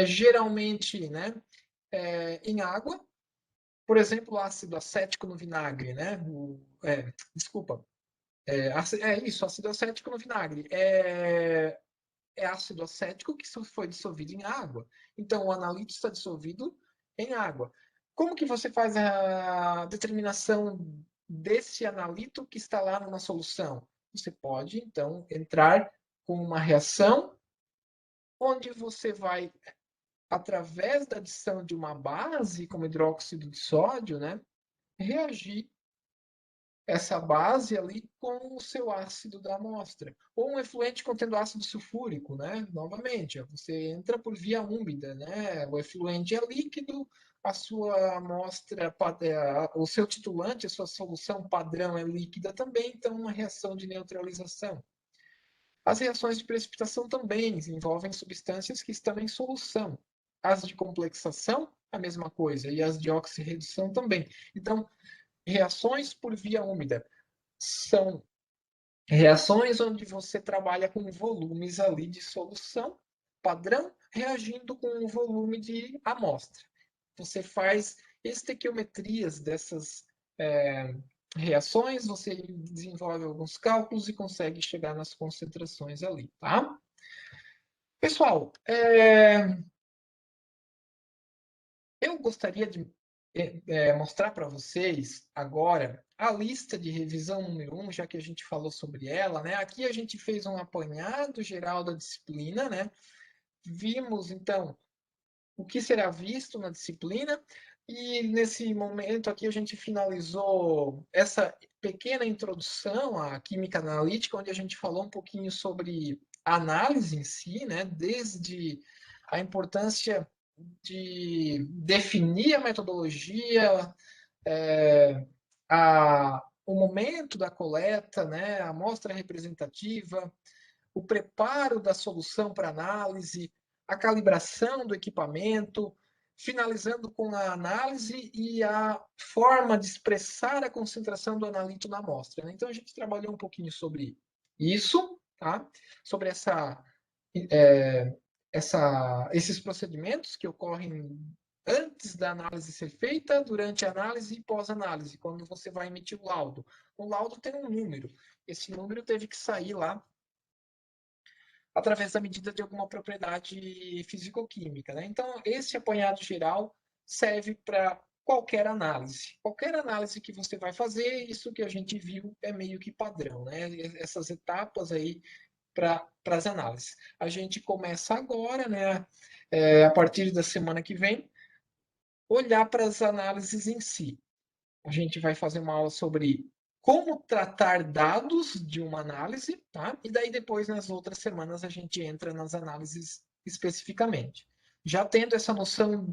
geralmente, né, em água. Por exemplo, o ácido acético no vinagre, né? Desculpa. Isso, ácido acético no vinagre. É ácido acético que foi dissolvido em água. Então, o analito está dissolvido em água. Como que você faz a determinação desse analito que está lá numa solução? Você pode, então, entrar com uma reação onde você vai, através da adição de uma base, como hidróxido de sódio, né, reagir essa base ali com o seu ácido da amostra. Ou um efluente contendo ácido sulfúrico, né? Novamente, você entra por via úmida, né? O efluente é líquido, a sua amostra, o seu titulante, a sua solução padrão é líquida também, então uma reação de neutralização. As reações de precipitação também envolvem substâncias que estão em solução. As de complexação, a mesma coisa, e as de oxirredução também. Então, reações por via úmida são reações onde você trabalha com volumes ali de solução padrão reagindo com o volume de amostra. Você faz estequiometrias dessas reações, você desenvolve alguns cálculos e consegue chegar nas concentrações ali, tá? Pessoal, eu gostaria de mostrar para vocês agora a lista de revisão número 1, já que a gente falou sobre ela, né? Aqui a gente fez um apanhado geral da disciplina, né? Vimos, então, o que será visto na disciplina e nesse momento aqui a gente finalizou essa pequena introdução à química analítica, onde a gente falou um pouquinho sobre a análise em si, né? Desde a importância de definir a metodologia, o momento da coleta, né, a amostra representativa, o preparo da solução para análise, a calibração do equipamento, finalizando com a análise e a forma de expressar a concentração do analito na amostra, né? Então, a gente trabalhou um pouquinho sobre isso, tá? Sobre esses procedimentos que ocorrem antes da análise ser feita, durante a análise e pós-análise, quando você vai emitir o laudo. O laudo tem um número. Esse número teve que sair lá através da medida de alguma propriedade físico-química, né? Então, esse apanhado geral serve para qualquer análise. Qualquer análise que você vai fazer, isso que a gente viu é meio que padrão, né? Essas etapas aí para as análises. A gente começa agora, né? A partir da semana que vem, olhar para as análises em si. A gente vai fazer uma aula sobre como tratar dados de uma análise, tá? E daí depois, nas outras semanas, a gente entra nas análises especificamente. Já tendo essa noção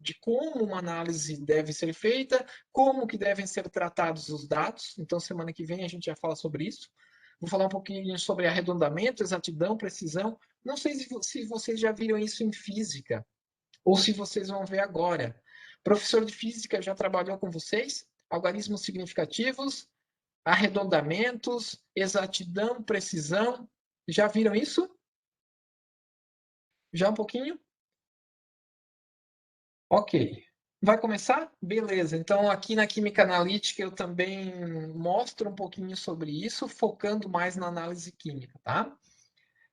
de como uma análise deve ser feita, como que devem ser tratados os dados. Então, semana que vem a gente já fala sobre isso. Vou falar um pouquinho sobre arredondamento, exatidão, precisão, Não sei se vocês já viram isso em física, ou se vocês vão ver agora. Professor de física já trabalhou com vocês? Algarismos significativos, arredondamentos, exatidão, precisão. Já viram isso? Já um pouquinho? Ok. Vai começar? Beleza. Então, aqui na química analítica, eu também mostro um pouquinho sobre isso, focando mais na análise química, tá?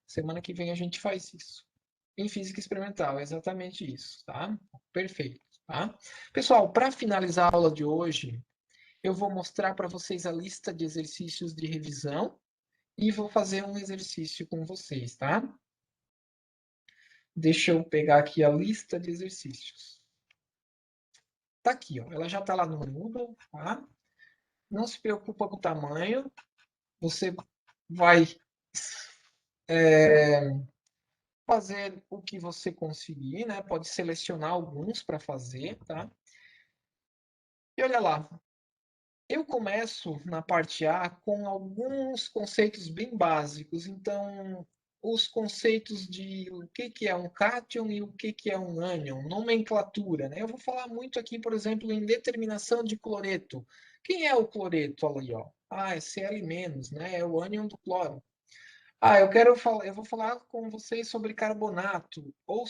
Semana que vem a gente faz isso. Em física experimental, é exatamente isso, tá? Perfeito, tá? Pessoal, para finalizar a aula de hoje, eu vou mostrar para vocês a lista de exercícios de revisão e vou fazer um exercício com vocês, tá? Deixa eu pegar aqui a lista de exercícios. Tá aqui, ó. Ela já está lá no Moodle, tá? Não se preocupa com o tamanho. Você vai fazer o que você conseguir, né? Pode selecionar alguns para fazer, tá? E olha lá. Eu começo na parte A com alguns conceitos bem básicos. Então, os conceitos de o que é um cátion e o que é um ânion, nomenclatura, né? Eu vou falar muito aqui, por exemplo, em determinação de cloreto. Quem é o cloreto ali, ó? Ah, é Cl-, né? É o ânion do cloro. Ah, eu vou falar com vocês sobre carbonato ou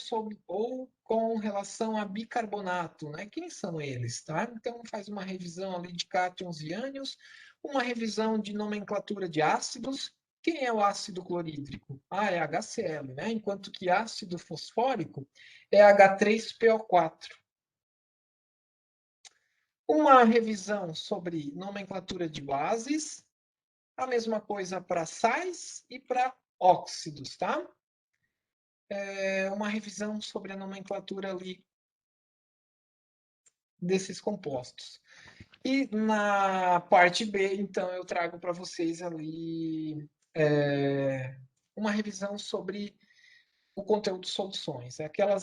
com relação a bicarbonato, né? Quem são eles, tá? Então faz uma revisão ali de cátions e ânions, uma revisão de nomenclatura de ácidos. Quem é o ácido clorídrico? Ah, é HCl, né? Enquanto que ácido fosfórico é H3PO4. Uma revisão sobre nomenclatura de bases, a mesma coisa para sais e para óxidos, tá? Uma revisão sobre a nomenclatura ali desses compostos. E na parte B, então, eu trago para vocês ali uma revisão sobre o conteúdo de soluções. Aquela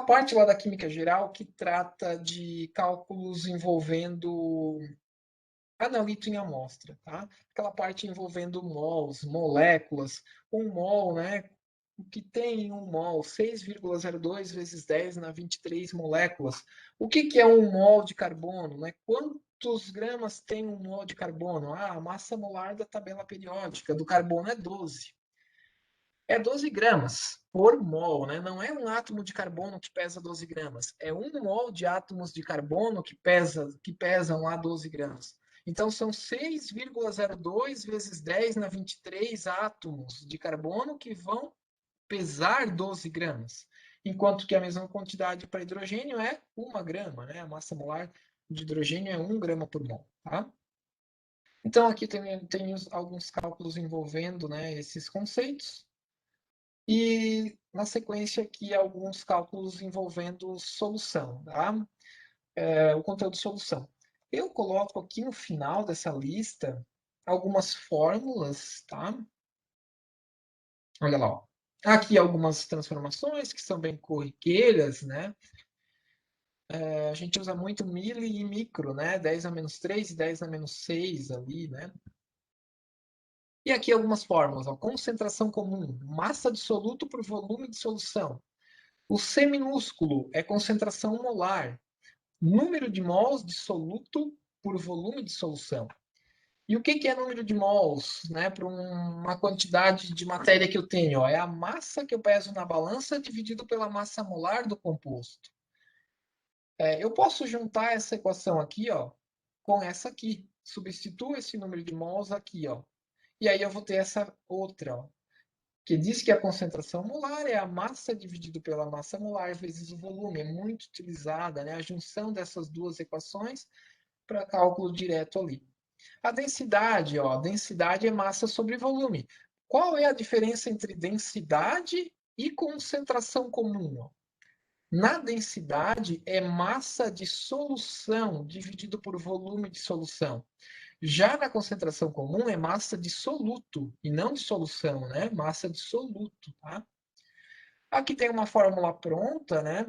parte lá da química geral que trata de cálculos envolvendo analito em amostra, tá? Aquela parte envolvendo mols, moléculas, um mol, né? O que tem em um mol? 6,02 vezes 10 na 23 moléculas. O que é um mol de carbono, né? Quantos gramas tem um mol de carbono? Ah, a massa molar da tabela periódica do carbono é 12. É 12 gramas por mol, né? Não é um átomo de carbono que pesa 12 gramas. É um mol de átomos de carbono que pesam lá 12 gramas. Então, são 6,02 vezes 10 na 23 átomos de carbono que vão pesar 12 gramas. Enquanto que a mesma quantidade para hidrogênio é 1 grama, né? A massa molar de hidrogênio é 1 grama por mol, tá? Então, aqui tem alguns cálculos envolvendo, né, esses conceitos. E, na sequência, aqui, alguns cálculos envolvendo solução, tá? O conteúdo de solução. Eu coloco aqui no final dessa lista algumas fórmulas, tá? Olha lá, ó. Aqui algumas transformações que são bem corriqueiras, né? A gente usa muito mili e micro, né? 10 a menos 3 e 10 a menos 6 ali, né? E aqui algumas fórmulas, ó. Concentração comum, massa de soluto por volume de solução. O C minúsculo é concentração molar, número de mols de soluto por volume de solução. E o que é número de mols, né, para uma quantidade de matéria que eu tenho? Ó, é a massa que eu peso na balança dividido pela massa molar do composto. Eu posso juntar essa equação aqui, ó, com essa aqui. Substituo esse número de mols aqui, ó. E aí eu vou ter essa outra, ó, que diz que a concentração molar é a massa dividido pela massa molar vezes o volume. É muito utilizada, né, a junção dessas duas equações para cálculo direto ali. A densidade, ó, densidade é massa sobre volume. Qual é a diferença entre densidade e concentração comum? Ó? Na densidade é massa de solução dividido por volume de solução. Já na concentração comum é massa de soluto e não de solução, né? Massa de soluto, tá? Aqui tem uma fórmula pronta, né?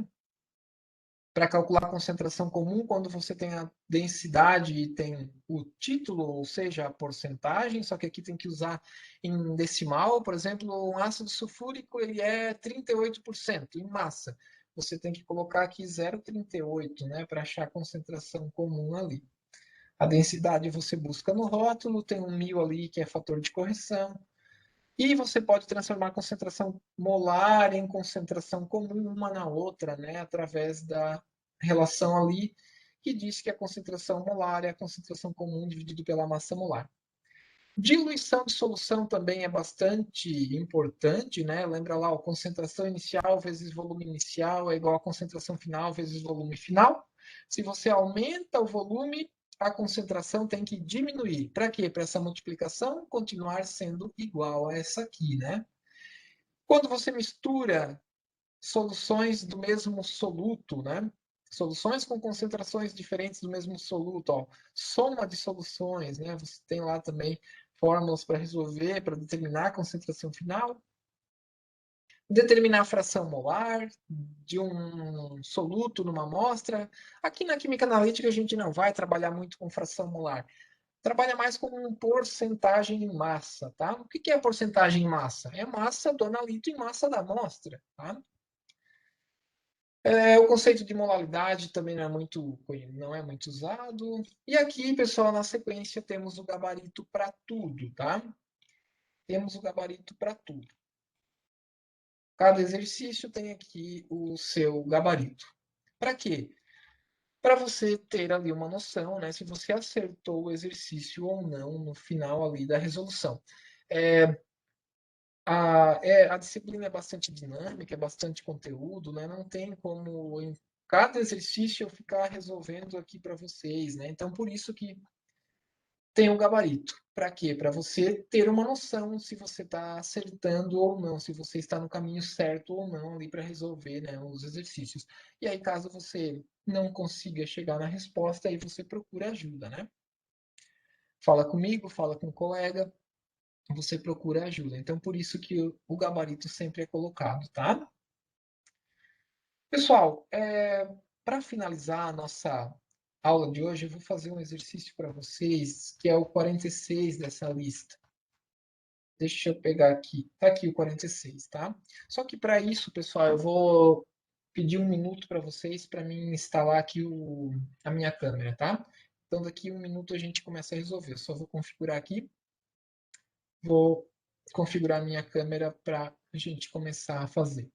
para calcular a concentração comum, quando você tem a densidade e tem o título, ou seja, a porcentagem, só que aqui tem que usar em decimal. Por exemplo, um ácido sulfúrico ele é 38% em massa. Você tem que colocar aqui 0,38, né, para achar a concentração comum ali. A densidade você busca no rótulo, tem um μ ali que é fator de correção. E você pode transformar a concentração molar em concentração comum uma na outra, né, através da relação ali que diz que a concentração molar é a concentração comum dividido pela massa molar. Diluição de solução também é bastante importante, né? Lembra lá, a concentração inicial vezes volume inicial é igual a concentração final vezes volume final. Se você aumenta o volume, a concentração tem que diminuir. Para quê? Para essa multiplicação continuar sendo igual a essa aqui, né? Quando você mistura soluções do mesmo soluto, né? Soluções com concentrações diferentes do mesmo soluto, ó. Soma de soluções, né? Você tem lá também fórmulas para resolver, para determinar a concentração final. Determinar a fração molar de um soluto numa amostra. Aqui na química analítica a gente não vai trabalhar muito com fração molar. Trabalha mais com porcentagem em massa, tá? O que é a porcentagem em massa? É a massa do analito em massa da amostra, tá? O conceito de molaridade também não é muito usado. E aqui, pessoal, na sequência temos o gabarito para tudo, tá? Temos o gabarito para tudo. Cada exercício tem aqui o seu gabarito. Para quê? Para você ter ali uma noção, né, se você acertou o exercício ou não no final ali da resolução. A disciplina é bastante dinâmica, é bastante conteúdo, né? Não tem como em cada exercício eu ficar resolvendo aqui para vocês, né? Então, por isso que tem o gabarito. Para quê? Para você ter uma noção se você está acertando ou não, se você está no caminho certo ou não ali para resolver, né, os exercícios. E aí, caso você não consiga chegar na resposta, aí você procura ajuda, né? Fala comigo, fala com o colega, você procura ajuda. Então, por isso que o gabarito sempre é colocado, tá? Pessoal, para finalizar a nossa aula de hoje, eu vou fazer um exercício para vocês, que é o 46 dessa lista. Deixa eu pegar aqui. Tá aqui o 46, tá? Só que para isso, pessoal, eu vou pedir um minuto para vocês para mim instalar aqui a minha câmera, tá? Então, daqui um minuto a gente começa a resolver. Eu só vou configurar aqui. Vou configurar a minha câmera para a gente começar a fazer.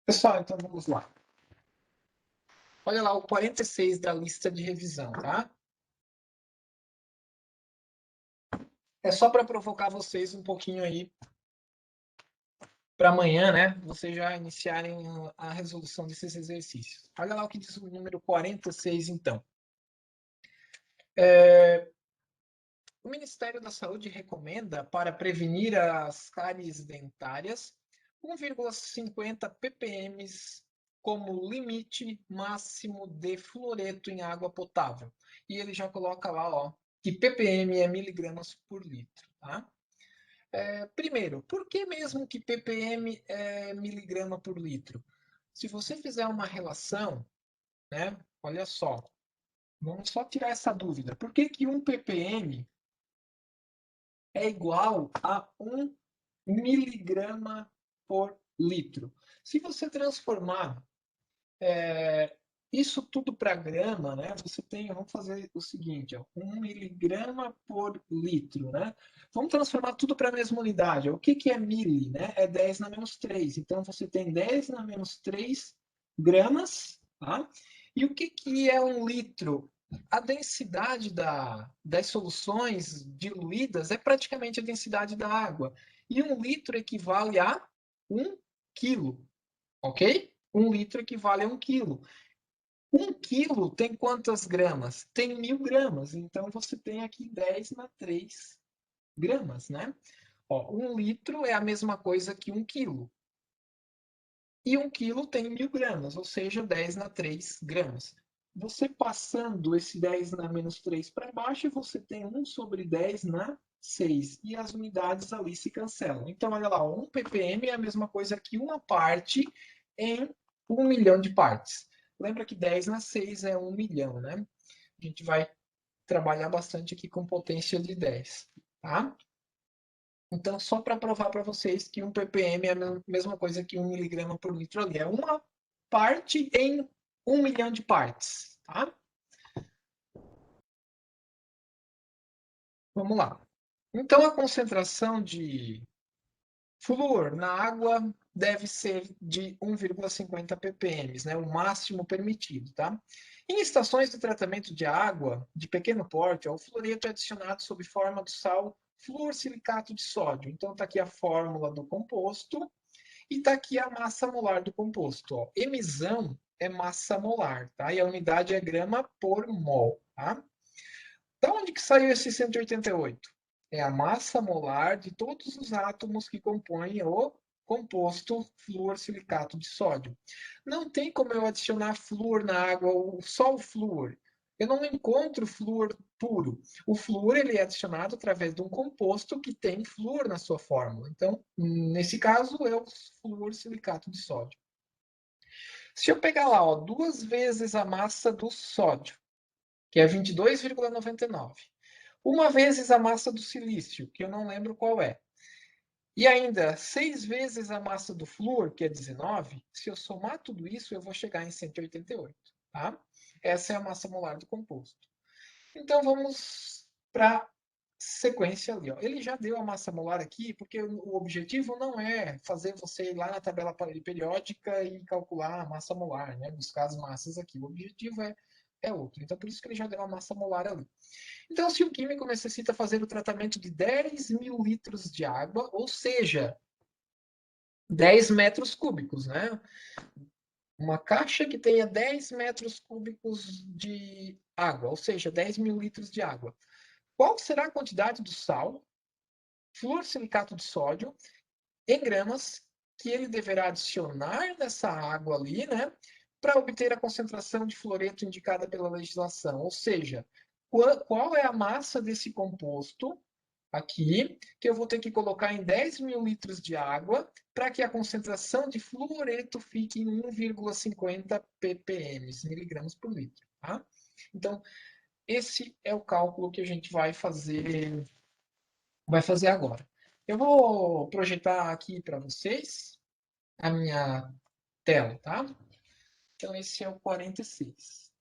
Pessoal, então vamos lá. Olha lá o 46 da lista de revisão, tá? É só para provocar vocês um pouquinho aí para amanhã, né? Vocês já iniciarem a resolução desses exercícios. Olha lá o que diz o número 46, então. O Ministério da Saúde recomenda, para prevenir as cáries dentárias, 1,50 ppm como limite máximo de fluoreto em água potável. E ele já coloca lá, ó, que ppm é miligramas por litro, tá? Primeiro, por que mesmo que ppm é miligrama por litro? Se você fizer uma relação, né? Olha só, vamos só tirar essa dúvida. Por que que 1 ppm é igual a 1 miligrama por litro? Se você transformar isso tudo para grama, né? Você tem, vamos fazer o seguinte, ó, 1 miligrama por litro, né? Vamos transformar tudo para a mesma unidade. O que que é mili, né? É 10 na menos 3. Então, você tem 10 na menos 3 gramas, tá? E o que que é um litro? A densidade das soluções diluídas é praticamente a densidade da água. E 1 litro equivale a 1 quilo, ok? 1 litro equivale a 1 quilo. 1 quilo tem quantas gramas? Tem 1000 gramas. Então, você tem aqui 10 na 3 gramas, né? Ó, 1 litro é a mesma coisa que 1 quilo. E 1 quilo tem 1000 gramas, ou seja, 10 na 3 gramas. Você passando esse 10 na menos 3 para baixo, você tem 1 sobre 10 na 6. E as unidades ali se cancelam. Então, olha lá, 1 ppm é a mesma coisa que uma parte em 1 milhão de partes. Lembra que 10 na 6 é 1 milhão, né? A gente vai trabalhar bastante aqui com potência de 10, tá? Então, só para provar para vocês que 1 ppm é a mesma coisa que 1 miligrama por litro ali. É uma parte em 1 milhão de partes, tá? Vamos lá. Então, a concentração de flúor na água deve ser de 1,50 ppm, né? O máximo permitido, tá? Em estações de tratamento de água de pequeno porte, o fluoreto é adicionado sob forma do sal fluorsilicato de sódio. Então, está aqui a fórmula do composto e está aqui a massa molar do composto. Ó. Emisão é massa molar, tá? E a unidade é grama por mol, tá? Da onde que saiu esse 188? É a massa molar de todos os átomos que compõem o composto fluorsilicato de sódio. Não tem como eu adicionar flúor na água, só o flúor. Eu não encontro flúor puro. O flúor ele é adicionado através de um composto que tem flúor na sua fórmula. Então, nesse caso, é o fluorsilicato de sódio. Se eu pegar lá, ó, 2 vezes a massa do sódio, que é 22,99. Uma vezes a massa do silício, que eu não lembro qual é. E ainda 6 vezes a massa do flúor, que é 19. Se eu somar tudo isso, eu vou chegar em 188. Tá? Essa é a massa molar do composto. Então vamos para a sequência ali. Ó. Ele já deu a massa molar aqui, porque o objetivo não é fazer você ir lá na tabela periódica e calcular a massa molar, né? Buscar as massas aqui. O objetivo é outro. Então, por isso que ele já deu a massa molar ali. Então, se o químico necessita fazer o tratamento de 10 mil litros de água, ou seja, 10 metros cúbicos, né? Uma caixa que tenha 10 metros cúbicos de água, ou seja, 10 mil litros de água. Qual será a quantidade do sal, fluorsilicato de sódio, em gramas, que ele deverá adicionar nessa água ali, né? Para obter a concentração de fluoreto indicada pela legislação. Ou seja, qual é a massa desse composto aqui, que eu vou ter que colocar em 10 mil litros de água para que a concentração de fluoreto fique em 1,50 ppm, miligramas por litro. Tá? Então, esse é o cálculo que a gente vai fazer agora. Eu vou projetar aqui para vocês a minha tela, tá? Então, esse é o 46.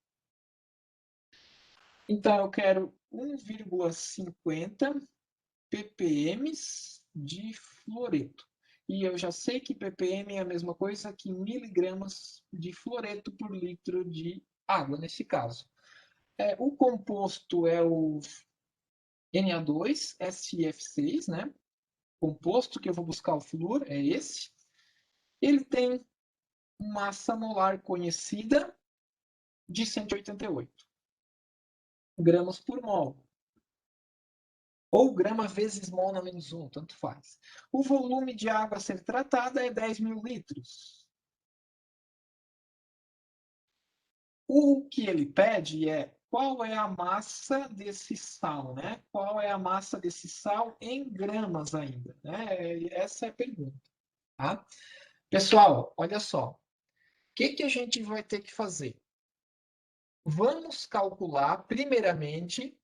Então, eu quero 1,50 ppm de fluoreto. E eu já sei que ppm é a mesma coisa que miligramas de fluoreto por litro de água, nesse caso. O composto é o Na2SF6, né? O composto que eu vou buscar o flúor é esse. Ele tem massa molar conhecida de 188 gramas por mol. Ou grama vezes mol na menos 1, tanto faz. O volume de água a ser tratada é 10 mil litros. O que ele pede é qual é a massa desse sal, né? Qual é a massa desse sal em gramas ainda, né? Essa é a pergunta, tá? Pessoal, olha só. O que a gente vai ter que fazer? Vamos calcular, primeiramente,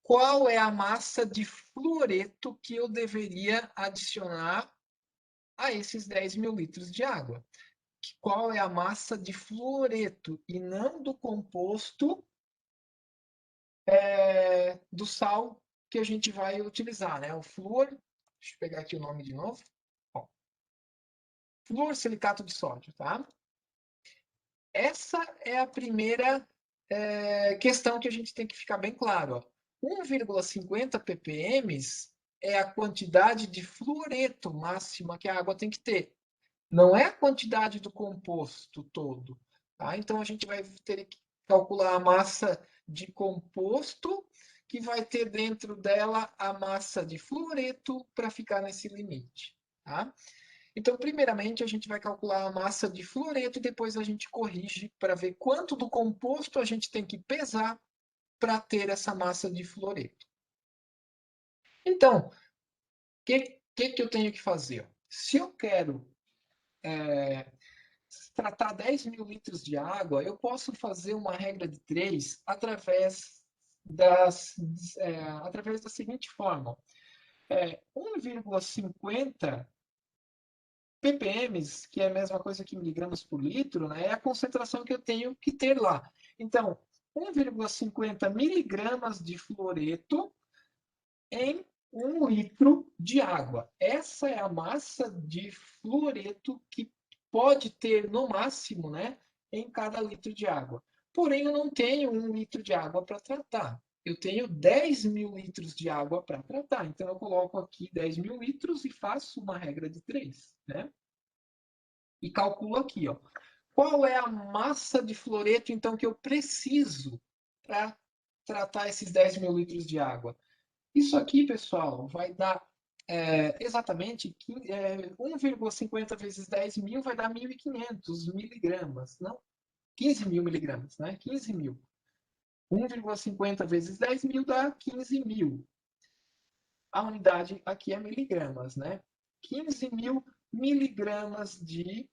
qual é a massa de fluoreto que eu deveria adicionar a esses 10 mil litros de água. Qual é a massa de fluoreto e não do composto do sal que a gente vai utilizar, né? O flúor, deixa eu pegar aqui o nome de novo. Ó, flúor silicato de sódio, tá? Essa é a primeira questão que a gente tem que ficar bem claro. Ó. 1,50 ppm é a quantidade de fluoreto máxima que a água tem que ter. Não é a quantidade do composto todo. Tá? Então, a gente vai ter que calcular a massa de composto que vai ter dentro dela a massa de fluoreto para ficar nesse limite. Tá? Então, primeiramente, a gente vai calcular a massa de fluoreto e depois a gente corrige para ver quanto do composto a gente tem que pesar para ter essa massa de fluoreto. Então, o que eu tenho que fazer? Se eu quero tratar 10 mil litros de água, eu posso fazer uma regra de 3 através da seguinte forma. 1,50 ppm, que é a mesma coisa que miligramas por litro, né, é a concentração que eu tenho que ter lá. Então, 1,50 miligramas de fluoreto em 1 litro de água. Essa é a massa de fluoreto que pode ter no máximo, né, em cada litro de água. Porém, eu não tenho 1 litro de água para tratar. Eu tenho 10 mil litros de água para tratar. Então, eu coloco aqui 10 mil litros e faço uma regra de 3, né? E calculo aqui, ó. Qual é a massa de fluoreto, então, que eu preciso para tratar esses 10 mil litros de água? Isso aqui, pessoal, vai dar exatamente 1,50 vezes 10 mil vai dar 1.500 miligramas. Não, 15 mil miligramas, né? 15 mil. 1,50 vezes 10 mil dá 15 mil. A unidade aqui é miligramas, né? 15 mil miligramas de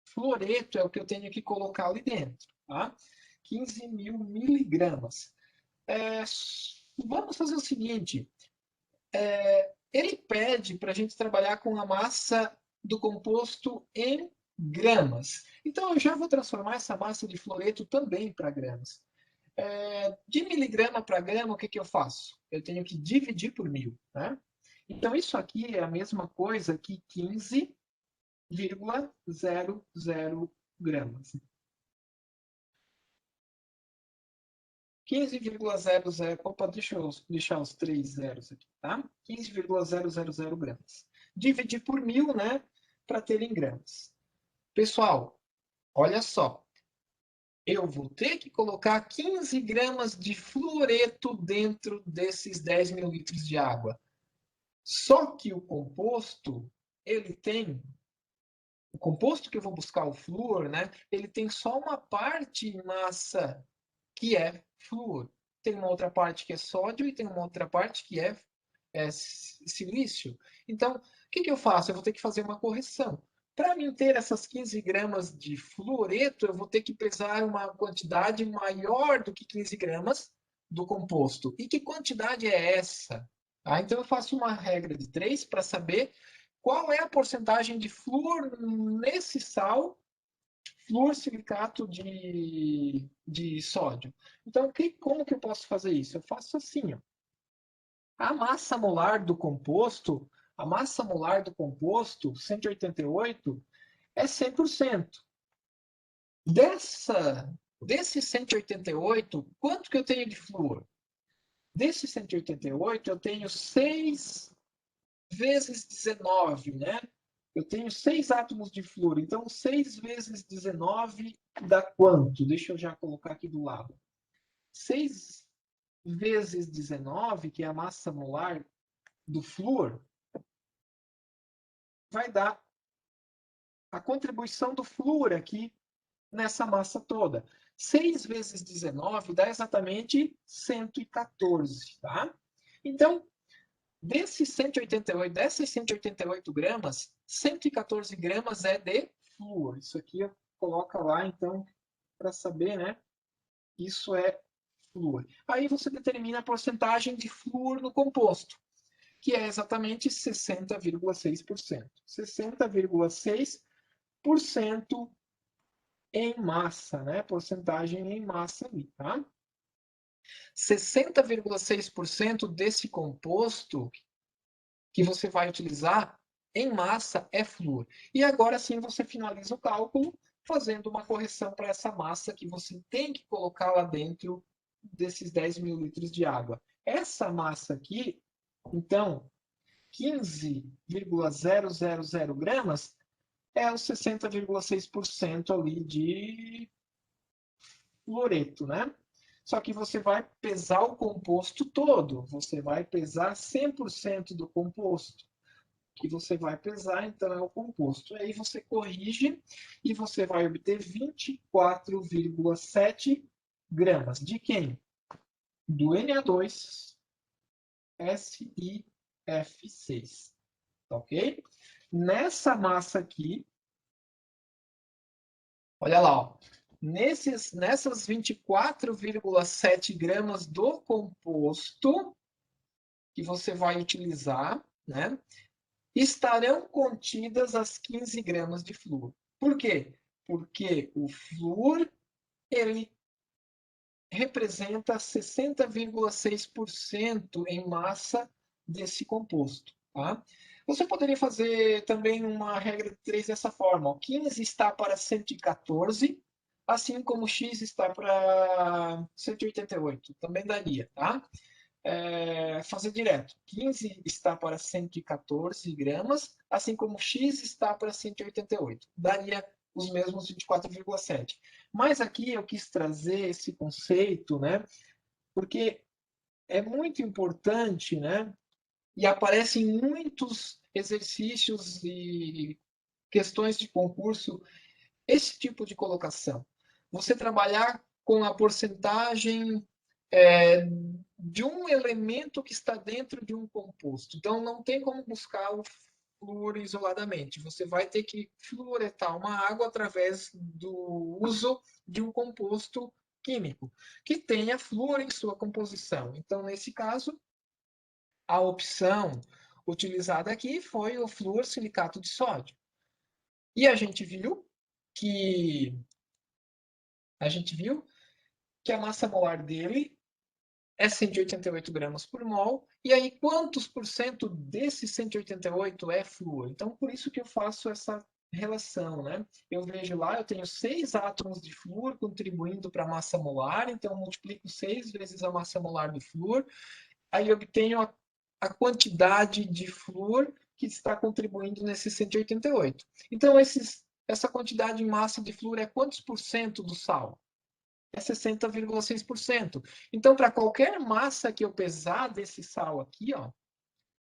fluoreto é o que eu tenho que colocar ali dentro, tá? 15 mil miligramas. Vamos fazer o seguinte, ele pede para a gente trabalhar com a massa do composto em gramas. Então, eu já vou transformar essa massa de fluoreto também para gramas. De miligrama para grama, o que eu faço? Eu tenho que dividir por 1.000. Né? Então, isso aqui é a mesma coisa que 15,00 gramas. 15,00. Opa, deixa eu deixar os 3 zeros aqui, tá? 15,000 gramas. Dividir por 1.000, né? Para ter em gramas. Pessoal, olha só. Eu vou ter que colocar 15 gramas de fluoreto dentro desses 10 mil litros de água. Só que o composto, ele tem. O composto que eu vou buscar, o flúor, né? Ele tem só uma parte em massa que é flúor. Tem uma outra parte que é sódio e tem uma outra parte que é silício. Então, o que eu faço? Eu vou ter que fazer uma correção. Para mim ter essas 15 gramas de fluoreto, eu vou ter que pesar uma quantidade maior do que 15 gramas do composto. E que quantidade é essa? Então, eu faço uma regra de 3 para saber qual é a porcentagem de flúor nesse sal fluorsilicato de sódio. Então, como que eu posso fazer isso? Eu faço assim, ó. A massa molar do composto, 188, é 100%. Desses 188, quanto que eu tenho de flúor? Desses 188, eu tenho 6 vezes 19, né? Eu tenho 6 átomos de flúor. Então, 6 vezes 19 dá quanto? Deixa eu já colocar aqui do lado. 6 vezes 19, que é a massa molar do flúor, vai dar a contribuição do flúor aqui nessa massa toda. 6 vezes 19 dá exatamente 114, tá? Então, dessas 188 gramas, 114 gramas é de flúor. Isso aqui coloca lá, então, para saber, né? Isso é flúor. Aí você determina a porcentagem de flúor no composto, que é exatamente 60,6%. 60,6% em massa, né? Porcentagem em massa ali, tá? 60,6% desse composto que você vai utilizar em massa é flúor. E agora sim você finaliza o cálculo fazendo uma correção para essa massa que você tem que colocar lá dentro desses 10 mil litros de água. Essa massa aqui, então, 15,000 gramas é os 60,6% ali de fluoreto, né? Só que você vai pesar o composto todo, você vai pesar 100% do composto. Que você vai pesar, então é o composto. Aí você corrige e você vai obter 24,7 gramas. De quem? Do Na2SiF6. Ok? Nessa massa aqui, olha lá, ó, nessas 24,7 gramas do composto que você vai utilizar, né? Estarão contidas as 15 gramas de flúor. Por quê? Porque o flúor ele representa 60,6% em massa desse composto. Tá? Você poderia fazer também uma regra de 3 dessa forma. Ó. 15 está para 114, assim como X está para 188. Também daria, tá? Fazer direto. 15 está para 114 gramas, assim como X está para 188. Daria os mesmos 24,7. Mas aqui eu quis trazer esse conceito, né? Porque é muito importante, né? E aparece em muitos exercícios e questões de concurso esse tipo de colocação. Você trabalhar com a porcentagem de um elemento que está dentro de um composto. Então, não tem como buscar o flúor isoladamente. Você vai ter que fluoretar uma água através do uso de um composto químico que tenha flúor em sua composição. Então, nesse caso, a opção utilizada aqui foi o flúor silicato de sódio. E a gente viu que a massa molar dele é 188 gramas por mol. E aí, quantos por cento desses 188 é flúor? Então, por isso que eu faço essa relação, né? Eu vejo lá, eu tenho 6 átomos de flúor contribuindo para a massa molar, então eu multiplico 6 vezes a massa molar do flúor, aí eu obtenho a quantidade de flúor que está contribuindo nesses 188. Então, essa quantidade em massa de flúor é quantos por cento do sal? É 60,6%. Então, para qualquer massa que eu pesar desse sal aqui, ó,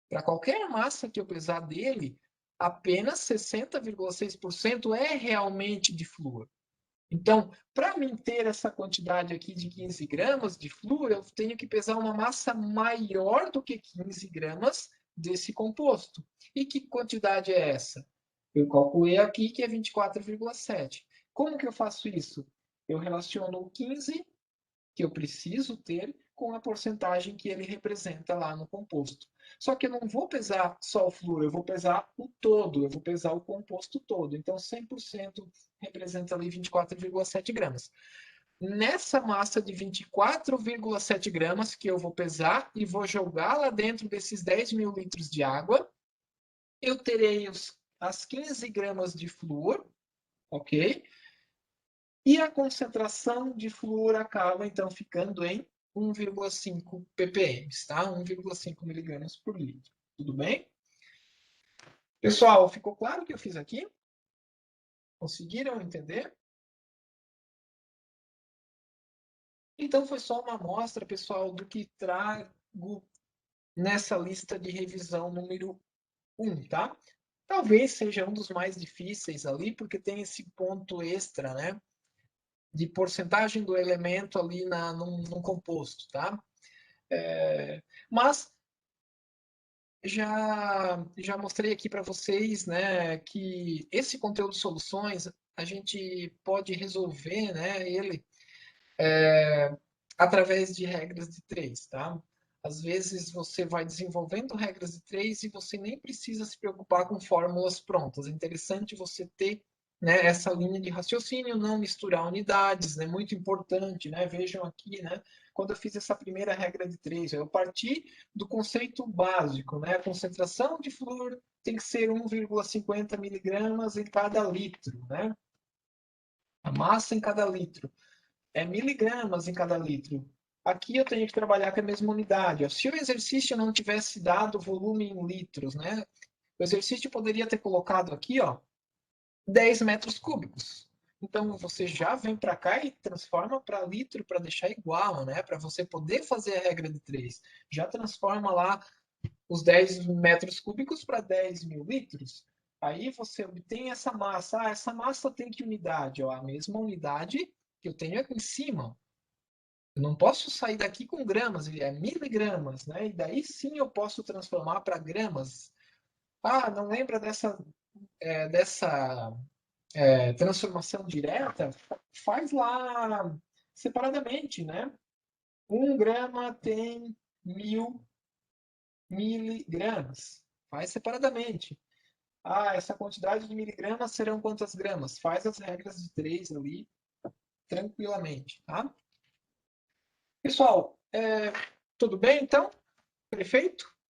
para qualquer massa que eu pesar dele, apenas 60,6% é realmente de flúor. Então, para mim ter essa quantidade aqui de 15 gramas de flúor, eu tenho que pesar uma massa maior do que 15 gramas desse composto. E que quantidade é essa? Eu calculei aqui que é 24,7. Como que eu faço isso? Eu relaciono o 15 que eu preciso ter com a porcentagem que ele representa lá no composto. Só que eu não vou pesar só o flúor, eu vou pesar o todo, eu vou pesar o composto todo. Então, 100% representa ali 24,7 gramas. Nessa massa de 24,7 gramas que eu vou pesar e vou jogar lá dentro desses 10 mil litros de água, eu terei as 15 gramas de flúor, ok? E a concentração de flúor acaba, então, ficando em 1,5 ppm, tá? 1,5 miligramas por litro. Tudo bem? Pessoal, ficou claro o que eu fiz aqui? Conseguiram entender? Então, foi só uma amostra, pessoal, do que trago nessa lista de revisão número 1, tá? Talvez seja um dos mais difíceis ali, porque tem esse ponto extra, né? de porcentagem do elemento ali num composto, tá? Mas já mostrei aqui para vocês, né, que esse conteúdo de soluções a gente pode resolver, né, ele através de regras de três, tá? Às vezes você vai desenvolvendo regras de três e você nem precisa se preocupar com fórmulas prontas. É interessante você ter, né, essa linha de raciocínio, não misturar unidades, é, né, muito importante, né? Vejam aqui, né? Quando eu fiz essa primeira regra de três, eu parti do conceito básico, né? A concentração de flúor tem que ser 1,50 miligramas em cada litro, né? A massa em cada litro é miligramas em cada litro. Aqui eu tenho que trabalhar com a mesma unidade. Se o exercício não tivesse dado volume em litros, né? O exercício poderia ter colocado aqui, ó, 10 metros cúbicos. Então você já vem para cá e transforma para litro para deixar igual, né? Para você poder fazer a regra de 3. Já transforma lá os 10 metros cúbicos para 10 mil litros. Aí você obtém essa massa. Ah, essa massa tem que unidade? Ó, a mesma unidade que eu tenho aqui em cima. Eu não posso sair daqui com gramas, é miligramas, né? E daí sim eu posso transformar para gramas. Ah, não lembra dessa transformação direta? Faz lá separadamente, né? 1 grama tem 1000 miligramas. Faz separadamente. Ah, essa quantidade de miligramas serão quantas gramas? Faz as regras de 3 ali tranquilamente, tá? Pessoal, tudo bem então? Perfeito?